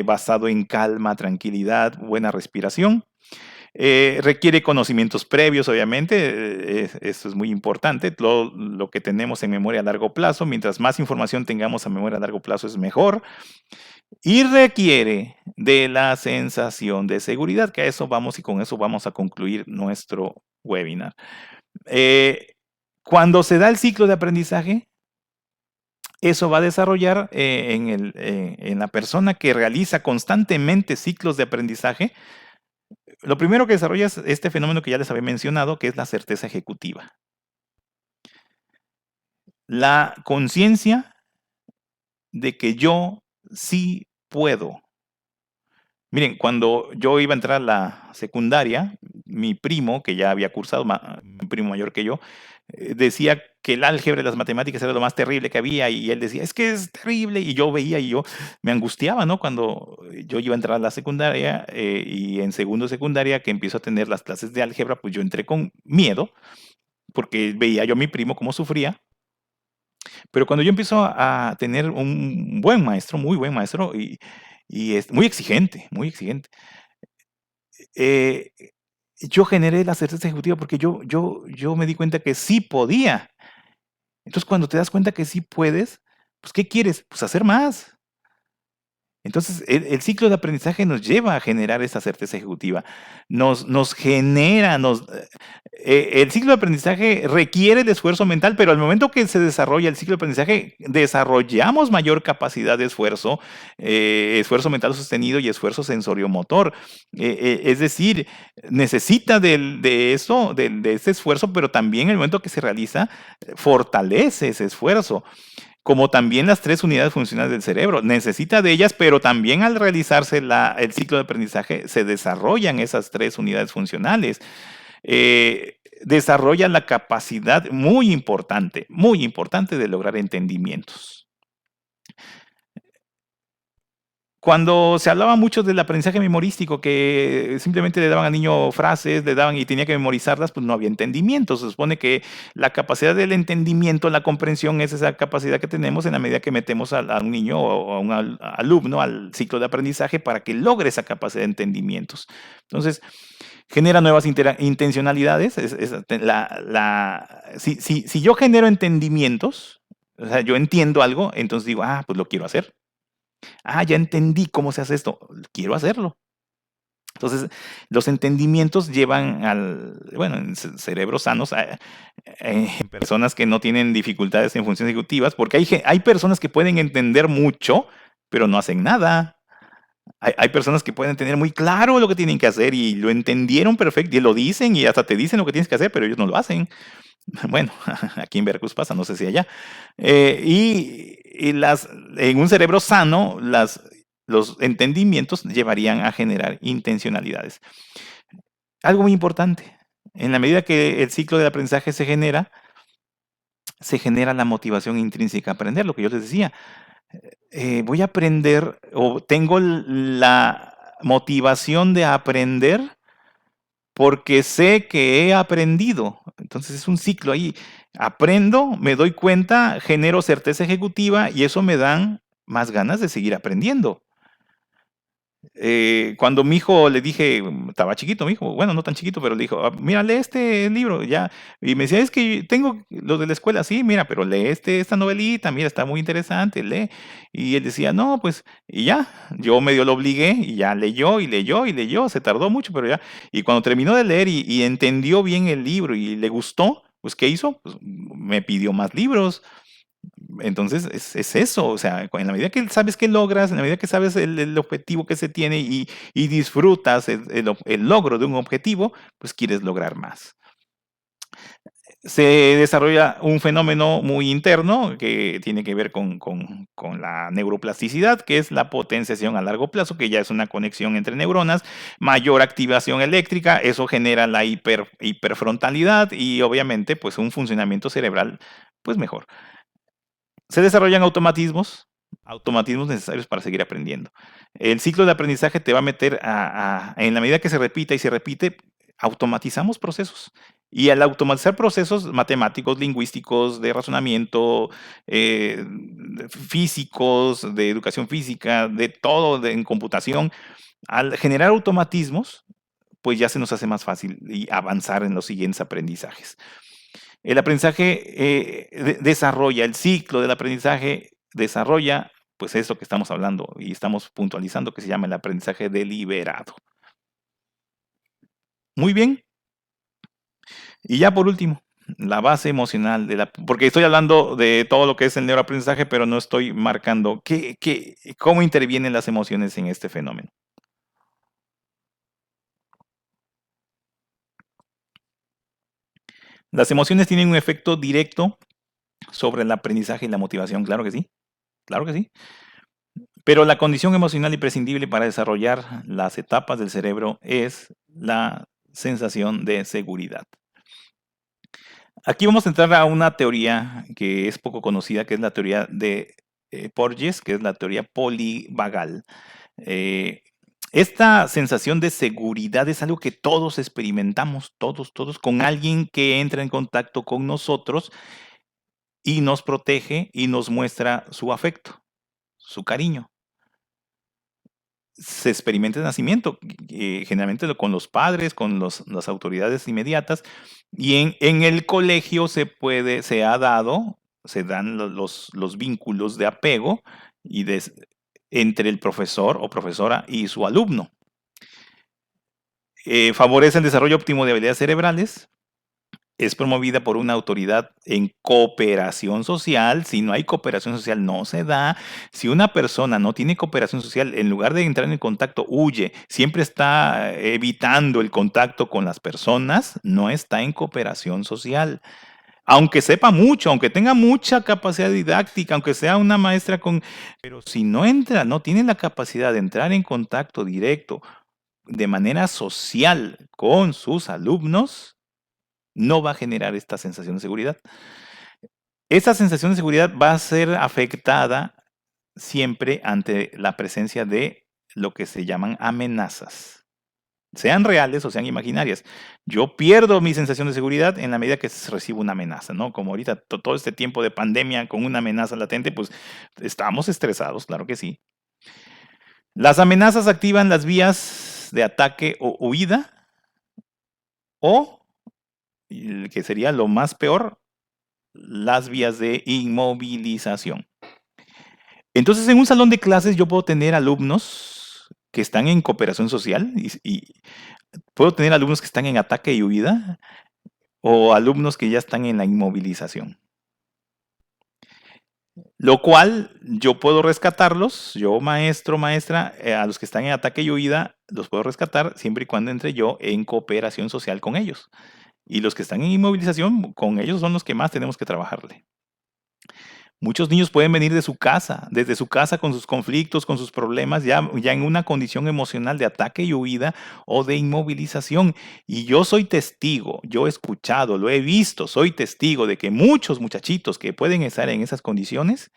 basado en calma, tranquilidad, buena respiración. Requiere conocimientos previos, obviamente, eso es muy importante, todo lo que tenemos en memoria a largo plazo, mientras más información tengamos a memoria a largo plazo es mejor. Y requiere de la sensación de seguridad, que a eso vamos y con eso vamos a concluir nuestro webinar. Cuando se da el ciclo de aprendizaje, eso va a desarrollar en la persona que realiza constantemente ciclos de aprendizaje. Lo primero que desarrolla es este fenómeno que ya les había mencionado, que es la certeza ejecutiva. La conciencia de que yo sí puedo. Miren, cuando yo iba a entrar a la secundaria, mi primo, que ya había cursado, un primo mayor que yo, decía que el álgebra y las matemáticas era lo más terrible que había, y él decía, es que es terrible, y yo veía y yo me angustiaba, ¿no? Cuando yo iba a entrar a la secundaria y en segundo de secundaria, que empiezo a tener las clases de álgebra, pues yo entré con miedo, porque veía yo a mi primo cómo sufría. Pero cuando yo empiezo a tener un buen maestro, muy buen maestro, y es muy exigente, eh, yo generé la certeza ejecutiva porque yo me di cuenta que sí podía. Entonces, cuando te das cuenta que sí puedes, pues, ¿qué quieres? Pues hacer más. Entonces, el ciclo de aprendizaje nos lleva a generar esa certeza ejecutiva. Nos genera, el ciclo de aprendizaje requiere de esfuerzo mental, pero al momento que se desarrolla el ciclo de aprendizaje, desarrollamos mayor capacidad de esfuerzo, esfuerzo mental sostenido y esfuerzo sensoriomotor. Es decir, necesita de eso, de ese esfuerzo, pero también el momento que se realiza, fortalece ese esfuerzo. Como también las 3 unidades funcionales del cerebro. Necesita de ellas, pero también al realizarse el ciclo de aprendizaje se desarrollan esas 3 unidades funcionales. Desarrolla la capacidad muy importante de lograr entendimientos. Cuando se hablaba mucho del aprendizaje memorístico, que simplemente le daban al niño frases, le daban y tenía que memorizarlas, pues no había entendimiento. Se supone que la capacidad del entendimiento, la comprensión, es esa capacidad que tenemos en la medida que metemos a un niño o a un alumno al ciclo de aprendizaje para que logre esa capacidad de entendimientos. Entonces, genera nuevas intencionalidades. Si yo genero entendimientos, o sea, yo entiendo algo, entonces digo, pues lo quiero hacer. Ya entendí cómo se hace esto, quiero hacerlo. Entonces, los entendimientos llevan en cerebros sanos, en personas que no tienen dificultades en funciones ejecutivas, porque hay personas que pueden entender mucho, pero no hacen nada. Hay personas que pueden tener muy claro lo que tienen que hacer y lo entendieron perfecto y lo dicen y hasta te dicen lo que tienes que hacer, pero ellos no lo hacen. Bueno, aquí en Veracruz pasa, no sé si allá. En un cerebro sano, los entendimientos llevarían a generar intencionalidades. Algo muy importante, en la medida que el ciclo de aprendizaje se genera la motivación intrínseca a aprender, lo que yo les decía. Voy a aprender o tengo la motivación de aprender porque sé que he aprendido. Entonces es un ciclo ahí. Aprendo, me doy cuenta, genero certeza ejecutiva y eso me dan más ganas de seguir aprendiendo. Cuando mi hijo le dije, estaba chiquito mi hijo, bueno, no tan chiquito, pero le dijo: "Ah, mira, lee este libro", ya. Y me decía: "Es que tengo lo de la escuela", sí, mira, pero lee esta novelita, mira, está muy interesante, lee. Y él decía: "No, pues", y ya, yo medio lo obligué y ya leyó y leyó y leyó, se tardó mucho, pero ya. Y cuando terminó de leer y entendió bien el libro y le gustó, pues, ¿qué hizo? Pues, me pidió más libros. Entonces, es eso, o sea, en la medida que sabes que logras, en la medida que sabes el objetivo que se tiene y disfrutas el logro de un objetivo, pues quieres lograr más. Se desarrolla un fenómeno muy interno que tiene que ver con la neuroplasticidad, que es la potenciación a largo plazo, que ya es una conexión entre neuronas, mayor activación eléctrica, eso genera la hiperfrontalidad y obviamente pues un funcionamiento cerebral pues mejor. Se desarrollan automatismos necesarios para seguir aprendiendo. El ciclo de aprendizaje te va a meter en la medida que se repita y se repite, automatizamos procesos. Y al automatizar procesos matemáticos, lingüísticos, de razonamiento, físicos, de educación física, de todo en computación, al generar automatismos, pues ya se nos hace más fácil y avanzar en los siguientes aprendizajes. El aprendizaje desarrolla, el ciclo del aprendizaje desarrolla, pues eso que estamos hablando y estamos puntualizando que se llama el aprendizaje deliberado. Muy bien. Y ya por último, la base emocional porque estoy hablando de todo lo que es el neuroaprendizaje, pero no estoy marcando cómo intervienen las emociones en este fenómeno. Las emociones tienen un efecto directo sobre el aprendizaje y la motivación, claro que sí, claro que sí. Pero la condición emocional imprescindible para desarrollar las etapas del cerebro es la sensación de seguridad. Aquí vamos a entrar a una teoría que es poco conocida, que es la teoría de Porges, que es la teoría polivagal. Eh, Esta sensación de seguridad es algo que todos experimentamos, todos, con alguien que entra en contacto con nosotros y nos protege y nos muestra su afecto, su cariño. Se experimenta el nacimiento, generalmente con los padres, con las autoridades inmediatas, y en el colegio se dan los vínculos de apego y entre el profesor o profesora y su alumno. Favorece el desarrollo óptimo de habilidades cerebrales, es promovida por una autoridad en cooperación social. Si no hay cooperación social, no se da. Si una persona no tiene cooperación social, en lugar de entrar en contacto, huye, siempre está evitando el contacto con las personas, no está en cooperación social. Aunque sepa mucho, aunque tenga mucha capacidad didáctica, aunque sea una maestra pero si no entra, no tiene la capacidad de entrar en contacto directo de manera social con sus alumnos, no va a generar esta sensación de seguridad. Esa sensación de seguridad va a ser afectada siempre ante la presencia de lo que se llaman amenazas, sean reales o sean imaginarias. Yo pierdo mi sensación de seguridad en la medida que recibo una amenaza, ¿no? Como ahorita todo este tiempo de pandemia con una amenaza latente, pues estamos estresados, claro que sí. Las amenazas activan las vías de ataque o huida o, que sería lo más peor, las vías de inmovilización. Entonces, en un salón de clases yo puedo tener alumnos que están en cooperación social y puedo tener alumnos que están en ataque y huida o alumnos que ya están en la inmovilización. Lo cual yo puedo rescatarlos, yo maestro, maestra, a los que están en ataque y huida, los puedo rescatar siempre y cuando entre yo en cooperación social con ellos. Y los que están en inmovilización, con ellos son los que más tenemos que trabajarle. Muchos niños pueden venir desde su casa con sus conflictos, con sus problemas, ya en una condición emocional de ataque y huida o de inmovilización. Y yo soy testigo, yo he escuchado, lo he visto, soy testigo de que muchos muchachitos que pueden estar en esas condiciones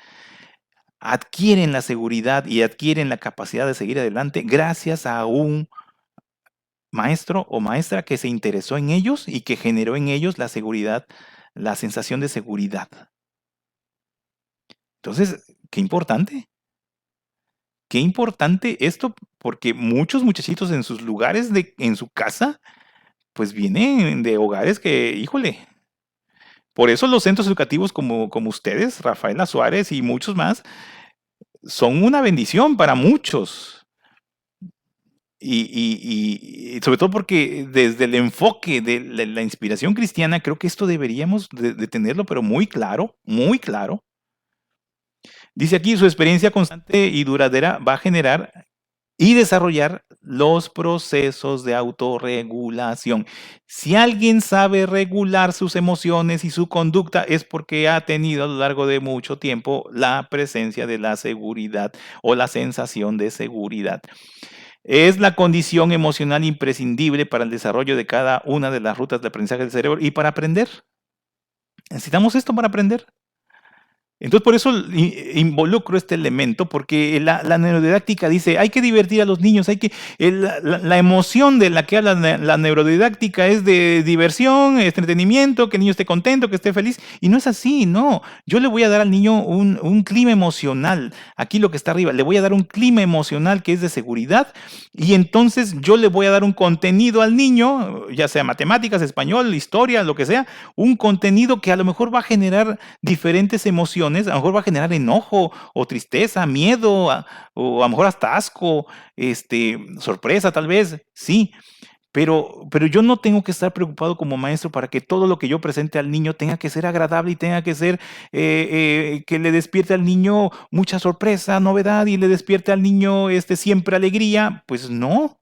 adquieren la seguridad y adquieren la capacidad de seguir adelante gracias a un maestro o maestra que se interesó en ellos y que generó en ellos la seguridad la sensación de seguridad. Entonces, qué importante. Qué importante esto, porque muchos muchachitos en sus lugares en su casa, pues vienen de hogares que, híjole, por eso los centros educativos como ustedes, Rafaela Suárez y muchos más, son una bendición para muchos. Y sobre todo porque desde el enfoque de la inspiración cristiana, creo que esto deberíamos de tenerlo, pero muy claro, muy claro. Dice aquí, su experiencia constante y duradera va a generar y desarrollar los procesos de autorregulación. Si alguien sabe regular sus emociones y su conducta es porque ha tenido a lo largo de mucho tiempo la presencia de la seguridad o la sensación de seguridad. Es la condición emocional imprescindible para el desarrollo de cada una de las rutas de aprendizaje del cerebro y para aprender. Necesitamos esto para aprender. Entonces, por eso involucro este elemento, porque la neurodidáctica dice, hay que divertir a los niños, la emoción de la que habla la neurodidáctica es de diversión, entretenimiento, que el niño esté contento, que esté feliz, y no es así, no. Yo le voy a dar al niño un clima emocional, aquí lo que está arriba, le voy a dar un clima emocional que es de seguridad, y entonces yo le voy a dar un contenido al niño, ya sea matemáticas, español, historia, lo que sea, un contenido que a lo mejor va a generar diferentes emociones, a lo mejor va a generar enojo o tristeza, miedo, o a lo mejor hasta asco, sorpresa tal vez, sí, pero yo no tengo que estar preocupado como maestro para que todo lo que yo presente al niño tenga que ser agradable y tenga que ser que le despierte al niño mucha sorpresa, novedad y le despierte al niño siempre alegría, pues no.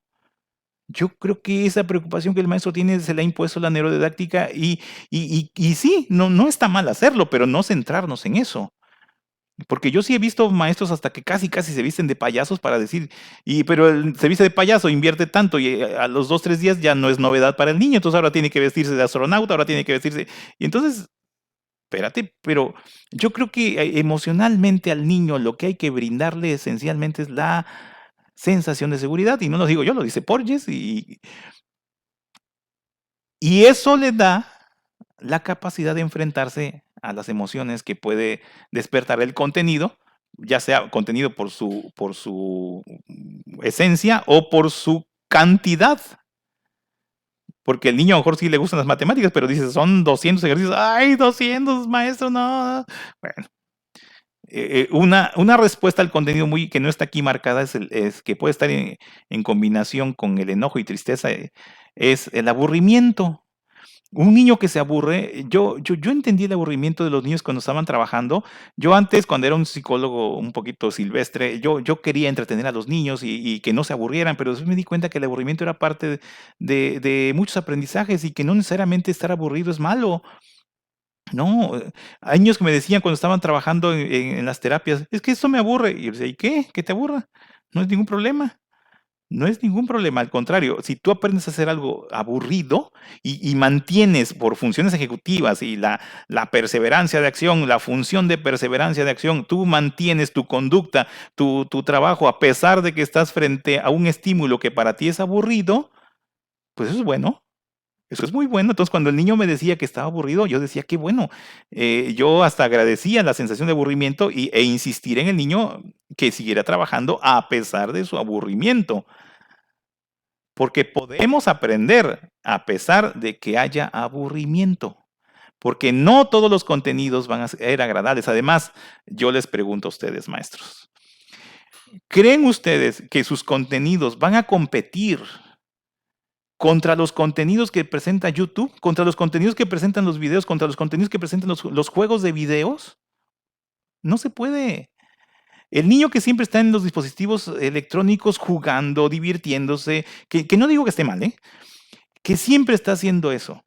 Yo creo que esa preocupación que el maestro tiene se le ha impuesto la neurodidáctica y sí, no está mal hacerlo, pero no centrarnos en eso. Porque yo sí he visto maestros hasta que casi se visten de payasos para decir, pero se viste de payaso, invierte tanto y a los 2, 3 días ya no es novedad para el niño, entonces ahora tiene que vestirse de astronauta, ahora tiene que vestirse. Y entonces, espérate, pero yo creo que emocionalmente al niño lo que hay que brindarle esencialmente es la sensación de seguridad, y no lo digo yo, lo dice Porges, y eso le da la capacidad de enfrentarse a las emociones que puede despertar el contenido, ya sea contenido por su esencia o por su cantidad. Porque el niño a lo mejor sí le gustan las matemáticas, pero dice, son 200 ejercicios. ¡Ay, 200, maestro! No. Bueno, una respuesta al contenido muy que no está aquí marcada es que puede estar en combinación con el enojo y tristeza, es el aburrimiento. Un niño que se aburre, yo entendí el aburrimiento de los niños cuando estaban trabajando. Yo antes, cuando era un psicólogo un poquito silvestre, yo quería entretener a los niños y que no se aburrieran, pero después me di cuenta que el aburrimiento era parte de muchos aprendizajes y que no necesariamente estar aburrido es malo. No, hay niños que me decían cuando estaban trabajando en las terapias, es que esto me aburre. Y yo decía, ¿y qué? ¿Qué te aburra? No es ningún problema. No es ningún problema, al contrario, si tú aprendes a hacer algo aburrido y mantienes por funciones ejecutivas y la perseverancia de acción, la función de perseverancia de acción, tú mantienes tu conducta, tu trabajo, a pesar de que estás frente a un estímulo que para ti es aburrido, pues eso es bueno. Eso es muy bueno. Entonces, cuando el niño me decía que estaba aburrido, yo decía, qué bueno. Yo hasta agradecía la sensación de aburrimiento e insistir en el niño que siguiera trabajando a pesar de su aburrimiento. Porque podemos aprender a pesar de que haya aburrimiento. Porque no todos los contenidos van a ser agradables. Además, yo les pregunto a ustedes, maestros, ¿creen ustedes que sus contenidos van a competir contra los contenidos que presenta YouTube, contra los contenidos que presentan los videos, contra los contenidos que presentan los juegos de videos? No se puede. El niño que siempre está en los dispositivos electrónicos jugando, divirtiéndose, que no digo que esté mal, que siempre está haciendo eso.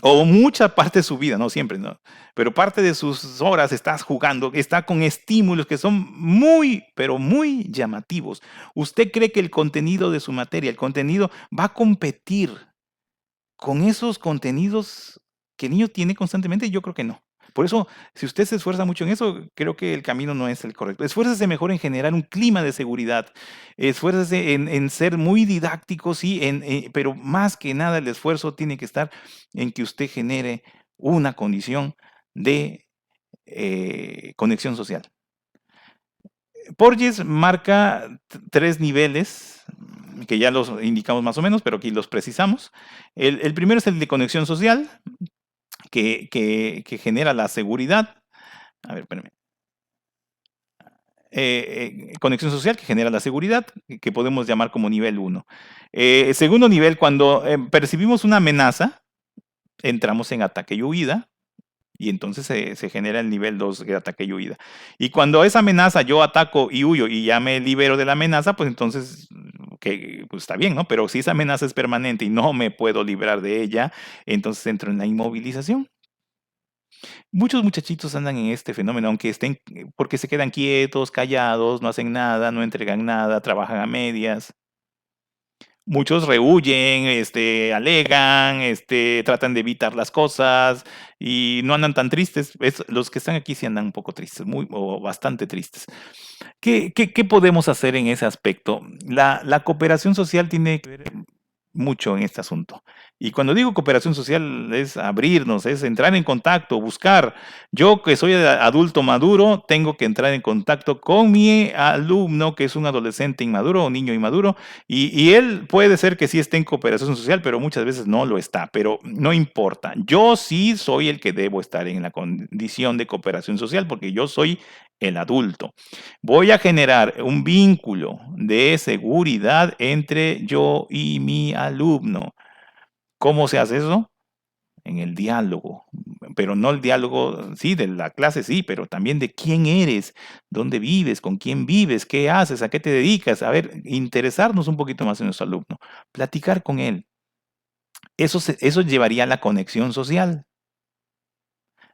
O mucha parte de su vida, no siempre, no. Pero parte de sus horas estás jugando, está con estímulos que son muy, pero muy llamativos. ¿Usted cree que el contenido de su materia, el contenido va a competir con esos contenidos que el niño tiene constantemente? Yo creo que no. Por eso, si usted se esfuerza mucho en eso, creo que el camino no es el correcto. Esfuércese mejor en generar un clima de seguridad. Esfuércese en ser muy didáctico, sí, pero más que nada el esfuerzo tiene que estar en que usted genere una condición de conexión social. Porges marca 3 niveles, que ya los indicamos más o menos, pero aquí los precisamos. El primero es el de conexión social, que genera la seguridad. A ver, espérame. Conexión social que genera la seguridad, que podemos llamar como nivel 1. Segundo nivel, cuando percibimos una amenaza, entramos en ataque y huida, y entonces se genera el nivel 2 de ataque y huida. Y cuando esa amenaza yo ataco y huyo y ya me libero de la amenaza, pues entonces pues está bien, ¿no? Pero si esa amenaza es permanente y no me puedo librar de ella, entonces entro en la inmovilización. Muchos muchachitos andan en este fenómeno, aunque estén, porque se quedan quietos, callados, no hacen nada, no entregan nada, trabajan a medias. Muchos rehuyen, alegan, tratan de evitar las cosas y no andan tan tristes. Los que están aquí sí andan un poco tristes, o bastante tristes. ¿Qué podemos hacer en ese aspecto? La cooperación social tiene que ver mucho en este asunto. Y cuando digo cooperación social es abrirnos, es entrar en contacto, buscar. Yo que soy adulto maduro, tengo que entrar en contacto con mi alumno que es un adolescente inmaduro o niño inmaduro y él puede ser que sí esté en cooperación social, pero muchas veces no lo está, pero no importa. Yo sí soy el que debo estar en la condición de cooperación social porque yo soy el adulto. Voy a generar un vínculo de seguridad entre yo y mi alumno. ¿Cómo se hace eso? En el diálogo, pero no el diálogo, sí, de la clase, sí, pero también de quién eres, dónde vives, con quién vives, qué haces, a qué te dedicas. A ver, interesarnos un poquito más en nuestro alumno, platicar con él. Eso llevaría a la conexión social.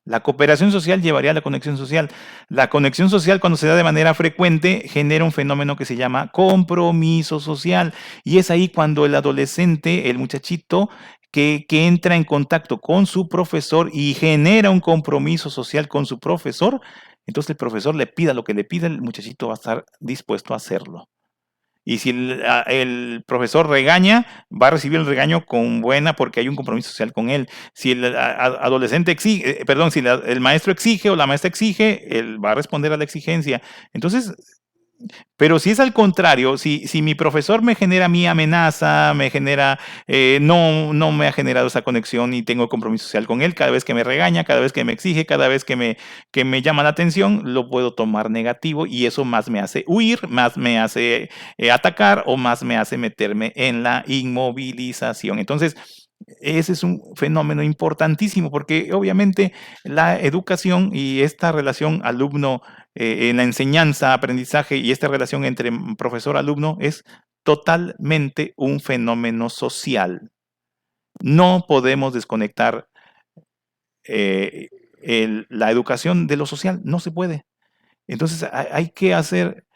La cooperación social llevaría a la conexión social. La conexión social, cuando se da de manera frecuente, genera un fenómeno que se llama compromiso social. Y es ahí cuando el adolescente, el muchachito, que entra en contacto con su profesor y genera un compromiso social con su profesor, entonces el profesor le pida lo que le pida, el muchachito va a estar dispuesto a hacerlo. Y si el profesor regaña, va a recibir el regaño con buena porque hay un compromiso social con él. Si el adolescente exige, perdón, si el maestro exige o la maestra exige, él va a responder a la exigencia. Entonces, pero si es al contrario, si mi profesor me genera mi amenaza, me genera, no me ha generado esa conexión y tengo compromiso social con él, cada vez que me regaña, cada vez que me exige, cada vez que me llama la atención, lo puedo tomar negativo y eso más me hace huir, más me hace atacar o más me hace meterme en la inmovilización. Entonces, ese es un fenómeno importantísimo porque obviamente la educación y esta relación alumno en la enseñanza, aprendizaje y esta relación entre profesor-alumno es totalmente un fenómeno social. No podemos desconectar la educación de lo social, no se puede. Entonces hay que hacer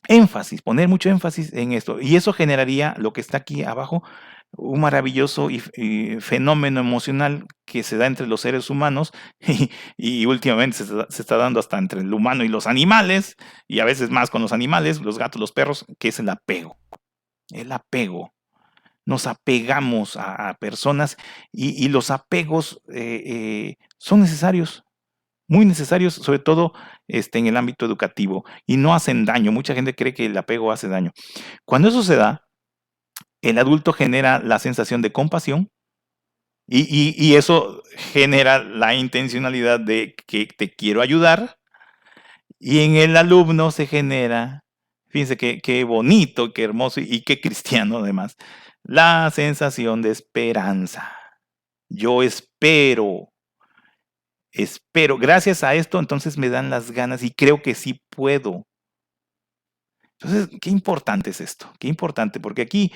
énfasis, poner mucho énfasis en esto. Y eso generaría lo que está aquí abajo, un maravilloso y fenómeno emocional que se da entre los seres humanos y últimamente se está dando hasta entre el humano y los animales, y a veces más con los animales, los gatos, los perros, que es el apego. El apego. Nos apegamos a personas y los apegos son necesarios, muy necesarios, sobre todo en el ámbito educativo, y no hacen daño. Mucha gente cree que el apego hace daño. Cuando eso se da, el adulto genera la sensación de compasión y eso genera la intencionalidad de que te quiero ayudar, y en el alumno se genera, fíjense qué bonito, qué hermoso y qué cristiano además, la sensación de esperanza. Yo espero, gracias a esto entonces me dan las ganas y creo que sí puedo. Entonces, qué importante es esto, qué importante, porque aquí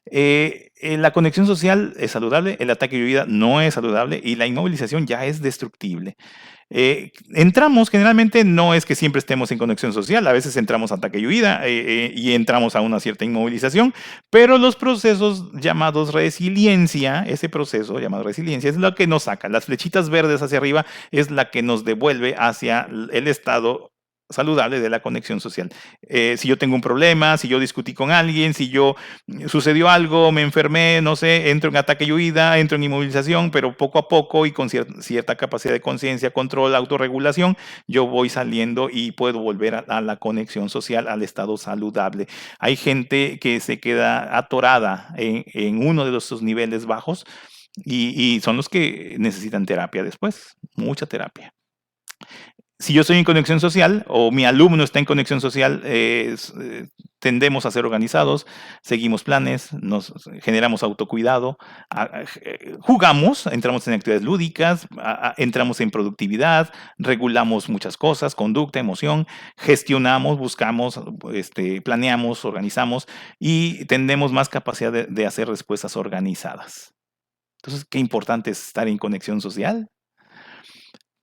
la conexión social es saludable, el ataque y huida no es saludable y la inmovilización ya es destructible. Entramos, generalmente no es que siempre estemos en conexión social, a veces entramos a ataque y huida y entramos a una cierta inmovilización, pero los procesos llamados resiliencia, ese proceso llamado resiliencia es lo que nos saca, las flechitas verdes hacia arriba es la que nos devuelve hacia el estado saludable de la conexión social. Si yo tengo un problema, si yo discutí con alguien, si yo sucedió algo, me enfermé, no sé, entro en ataque y huida, entro en inmovilización, pero poco a poco y con cierta capacidad de conciencia, control, autorregulación, yo voy saliendo y puedo volver a la conexión social, al estado saludable. Hay gente que se queda atorada en uno de esos niveles bajos y son los que necesitan terapia después, mucha terapia. Si yo estoy en conexión social o mi alumno está en conexión social, tendemos a ser organizados, seguimos planes, nos generamos autocuidado, jugamos, entramos en actividades lúdicas, entramos en productividad, regulamos muchas cosas, conducta, emoción, gestionamos, buscamos, planeamos, organizamos y tendemos más capacidad de hacer respuestas organizadas. Entonces, qué importante es estar en conexión social.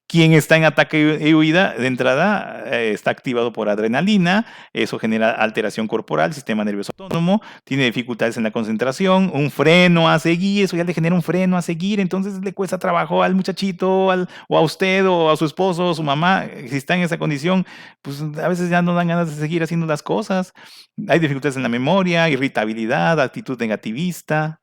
Quien está en ataque y huida, de entrada, está activado por adrenalina, eso genera alteración corporal, sistema nervioso autónomo, tiene dificultades en la concentración, un freno a seguir, eso ya le genera un freno a seguir, entonces le cuesta trabajo al muchachito, o a usted, o a su esposo, o a su mamá, si está en esa condición, pues a veces ya no dan ganas de seguir haciendo las cosas. Hay dificultades en la memoria, irritabilidad, actitud negativista.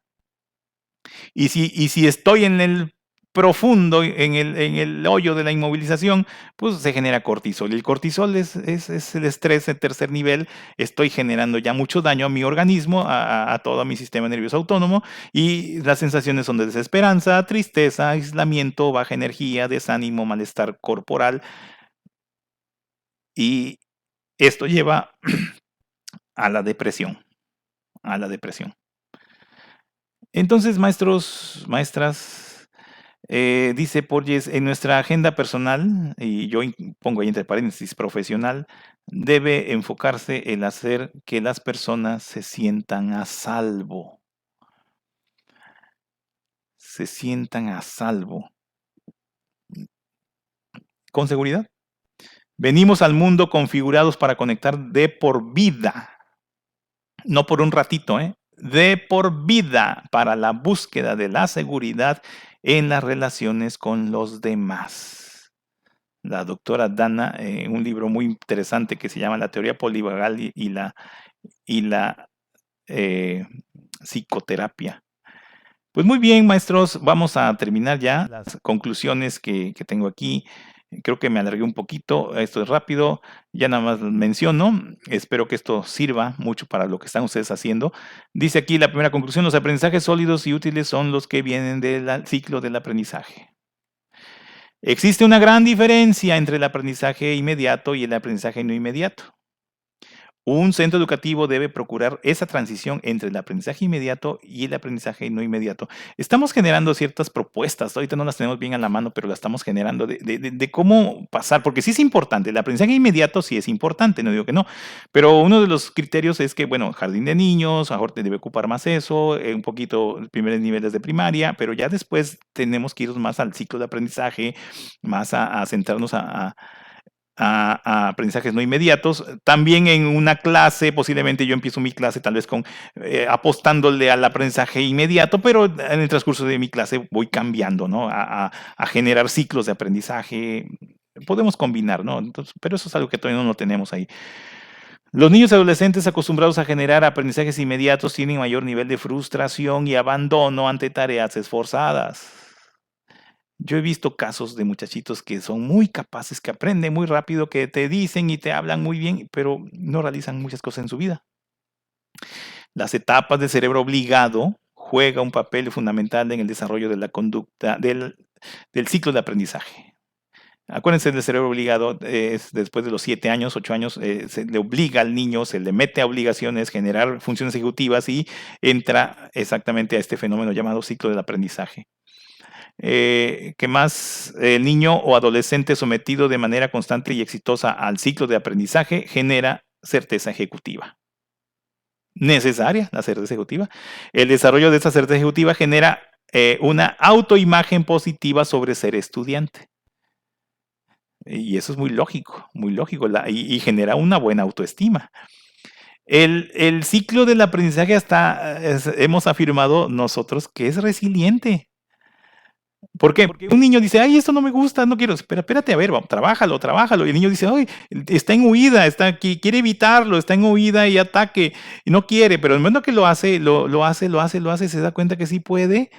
Y si estoy en el profundo, en el hoyo de la inmovilización, pues se genera cortisol. Y el cortisol es el estrés de tercer nivel. Estoy generando ya mucho daño a mi organismo, a todo mi sistema nervioso autónomo, y las sensaciones son de desesperanza, tristeza, aislamiento, baja energía, desánimo, malestar corporal. Y esto lleva a la depresión, Entonces, maestros, maestras, dice Porges, en nuestra agenda personal, y yo pongo ahí entre paréntesis profesional, debe enfocarse en hacer que las personas se sientan a salvo. Se sientan a salvo. Con seguridad. Venimos al mundo configurados para conectar de por vida. No por un ratito, de por vida para la búsqueda de la seguridad en las relaciones con los demás. La doctora Dana, en un libro muy interesante que se llama La teoría polivagal y la psicoterapia. Pues muy bien, maestros, vamos a terminar ya las conclusiones que tengo aquí. Creo que me alargué un poquito, esto es rápido, ya nada más menciono, espero que esto sirva mucho para lo que están ustedes haciendo. Dice aquí la primera conclusión, los aprendizajes sólidos y útiles son los que vienen del ciclo del aprendizaje. Existe una gran diferencia entre el aprendizaje inmediato y el aprendizaje no inmediato. Un centro educativo debe procurar esa transición entre el aprendizaje inmediato y el aprendizaje no inmediato. Estamos generando ciertas propuestas, ahorita no las tenemos bien a la mano, pero las estamos generando de cómo pasar, porque sí es importante, el aprendizaje inmediato sí es importante, no digo que no, pero uno de los criterios es que, bueno, jardín de niños, ahora te debe ocupar más eso, un poquito primeros niveles de primaria, pero ya después tenemos que ir más al ciclo de aprendizaje, más a centrarnos a aprendizajes no inmediatos. También en una clase, posiblemente yo empiezo mi clase tal vez con apostándole al aprendizaje inmediato, pero en el transcurso de mi clase voy cambiando, ¿no? A generar ciclos de aprendizaje. Podemos combinar, ¿no? Entonces, pero eso es algo que todavía no lo tenemos ahí. Los niños y adolescentes acostumbrados a generar aprendizajes inmediatos tienen mayor nivel de frustración y abandono ante tareas esforzadas. Yo he visto casos de muchachitos que son muy capaces, que aprenden muy rápido, que te dicen y te hablan muy bien, pero no realizan muchas cosas en su vida. Las etapas del cerebro obligado juega un papel fundamental en el desarrollo de la conducta del ciclo de aprendizaje. Acuérdense del cerebro obligado, es después de los 7 años, 8 años, se le obliga al niño, se le mete a obligaciones, generar funciones ejecutivas y entra exactamente a este fenómeno llamado ciclo del aprendizaje. ¿Qué más? El niño o adolescente sometido de manera constante y exitosa al ciclo de aprendizaje genera certeza ejecutiva. Necesaria la certeza ejecutiva. El desarrollo de esa certeza ejecutiva genera una autoimagen positiva sobre ser estudiante. Y eso es muy lógico, y genera una buena autoestima. El ciclo del aprendizaje hemos afirmado nosotros que es resiliente. ¿Por qué? Porque un niño dice, ay, esto no me gusta, no quiero. Espérate, a ver, vamos, trabájalo, trabájalo. Y el niño dice, ay, está en huida, está aquí, quiere evitarlo, está en huida y ataque, y no quiere, pero el momento que lo hace, se da cuenta que sí puede,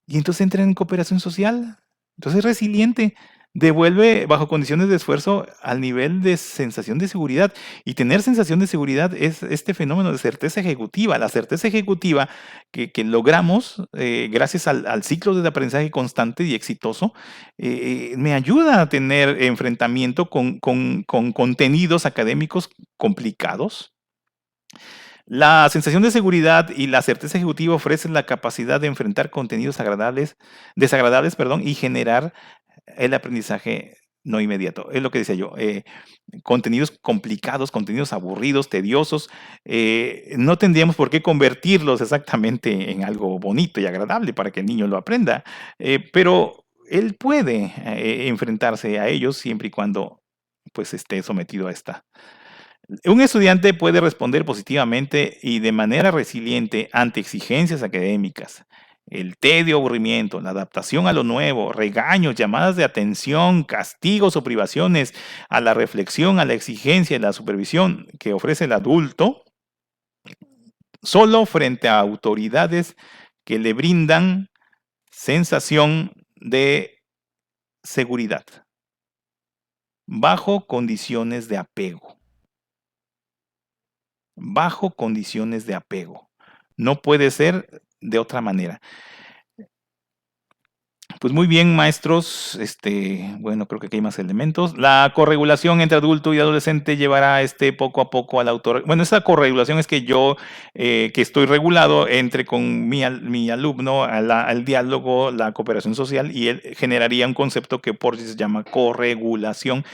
y entonces entra en cooperación social. Entonces es resiliente, devuelve bajo condiciones de esfuerzo al nivel de sensación de seguridad. Y tener sensación de seguridad es este fenómeno de certeza ejecutiva. La certeza ejecutiva que logramos gracias al ciclo de aprendizaje constante y exitoso, me ayuda a tener enfrentamiento con contenidos académicos complicados. La sensación de seguridad y la certeza ejecutiva ofrecen la capacidad de enfrentar contenidos desagradables, y generar el aprendizaje no inmediato. Es lo que decía yo. Contenidos complicados, contenidos aburridos, tediosos, no tendríamos por qué convertirlos exactamente en algo bonito y agradable para que el niño lo aprenda, pero él puede enfrentarse a ellos siempre y cuando pues esté sometido a esta. Un estudiante puede responder positivamente y de manera resiliente ante exigencias académicas. El tedio, aburrimiento, la adaptación a lo nuevo, regaños, llamadas de atención, castigos o privaciones, a la reflexión, a la exigencia y la supervisión que ofrece el adulto, solo frente a autoridades que le brindan sensación de seguridad, bajo condiciones de apego. Bajo condiciones de apego. No puede ser de otra manera. Pues muy bien, maestros. Bueno, creo que aquí hay más elementos. La corregulación entre adulto y adolescente llevará poco a poco al autor. Bueno, esa corregulación es que yo, que estoy regulado, entre con mi alumno al diálogo, la cooperación social, y él generaría un concepto que Porges se llama corregulación,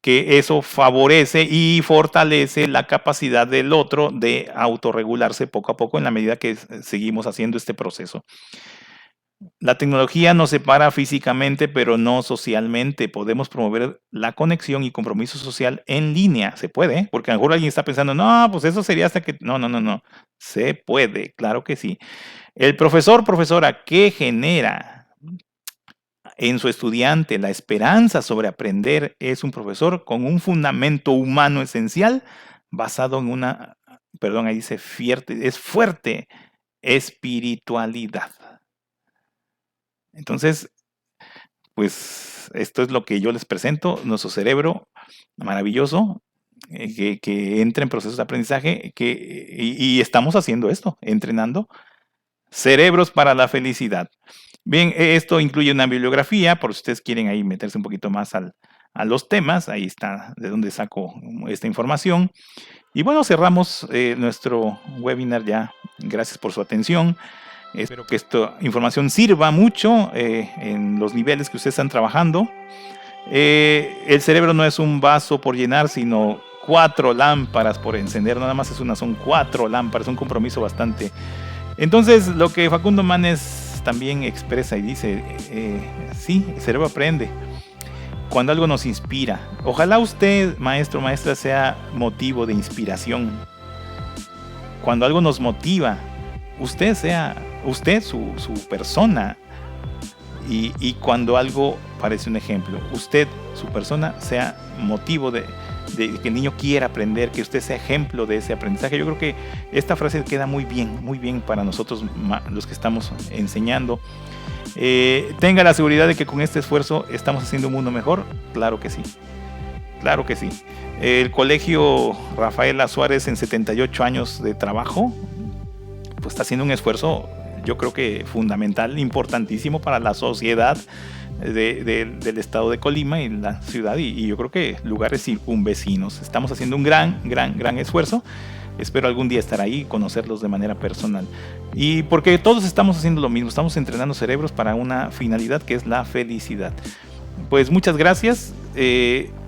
que eso favorece y fortalece la capacidad del otro de autorregularse poco a poco en la medida que seguimos haciendo este proceso. La tecnología nos separa físicamente, pero no socialmente. Podemos promover la conexión y compromiso social en línea. Se puede, porque a lo mejor alguien está pensando, no, pues eso sería hasta que... No. Se puede, claro que sí. El profesor, profesora, que genera en su estudiante la esperanza sobre aprender es un profesor con un fundamento humano esencial basado en una, perdón, ahí dice fuerte espiritualidad. Entonces, pues esto es lo que yo les presento, nuestro cerebro maravilloso, que entra en procesos de aprendizaje, y estamos haciendo esto, entrenando cerebros para la felicidad. Bien, esto incluye una bibliografía, por si ustedes quieren ahí meterse un poquito más a los temas, ahí está de dónde saco esta información. Y bueno, cerramos nuestro webinar ya. Gracias por su atención. Espero que esta información sirva mucho en los niveles que ustedes están trabajando. El cerebro no es un vaso por llenar, sino 4 lámparas por encender. Nada más es una, son 4 lámparas, un compromiso bastante. Entonces, lo que Facundo Manes también expresa y dice, sí, el cerebro aprende cuando algo nos inspira. Ojalá usted, maestro, maestra, sea motivo de inspiración. Cuando algo nos motiva, usted sea su persona, y cuando algo parece un ejemplo, usted, su persona, sea motivo de que el niño quiera aprender, que usted sea ejemplo de ese aprendizaje. Yo creo que esta frase queda muy bien para nosotros los que estamos enseñando. Tenga la seguridad de que con este esfuerzo estamos haciendo un mundo mejor. Claro que sí. El colegio Rafaela Suárez, en 78 años de trabajo, pues está haciendo un esfuerzo, yo creo que fundamental, importantísimo para la sociedad del estado de Colima y la ciudad, y yo creo que lugares circunvecinos. Estamos haciendo un gran esfuerzo. Espero algún día estar ahí y conocerlos de manera personal. Y porque todos estamos haciendo lo mismo, estamos entrenando cerebros para una finalidad que es la felicidad. Pues muchas gracias.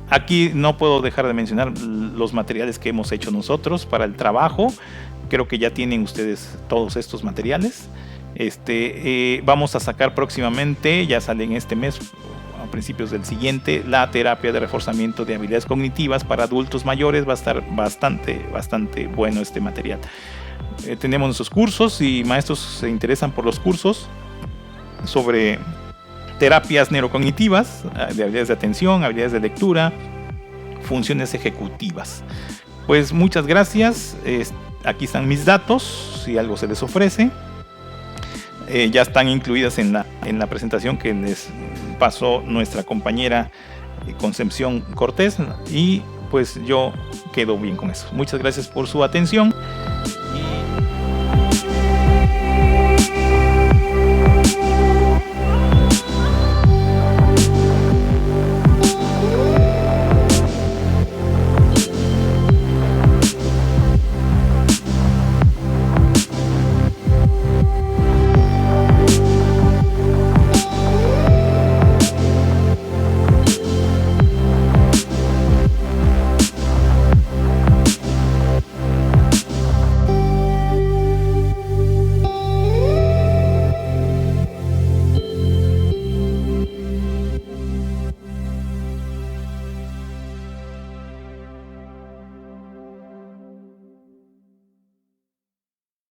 Aquí no puedo dejar de mencionar los materiales que hemos hecho nosotros para el trabajo. Creo que ya tienen ustedes todos estos materiales. Vamos a sacar próximamente, ya sale en este mes, a principios del siguiente, la terapia de reforzamiento de habilidades cognitivas para adultos mayores. Va a estar bastante bueno este material. Tenemos nuestros cursos, y maestros se interesan por los cursos sobre terapias neurocognitivas, de habilidades de atención, habilidades de lectura, funciones ejecutivas. Pues muchas gracias. Aquí están mis datos, si algo se les ofrece. Ya están incluidas en la presentación que les pasó nuestra compañera Concepción Cortés, y pues yo quedo bien con eso. Muchas gracias por su atención.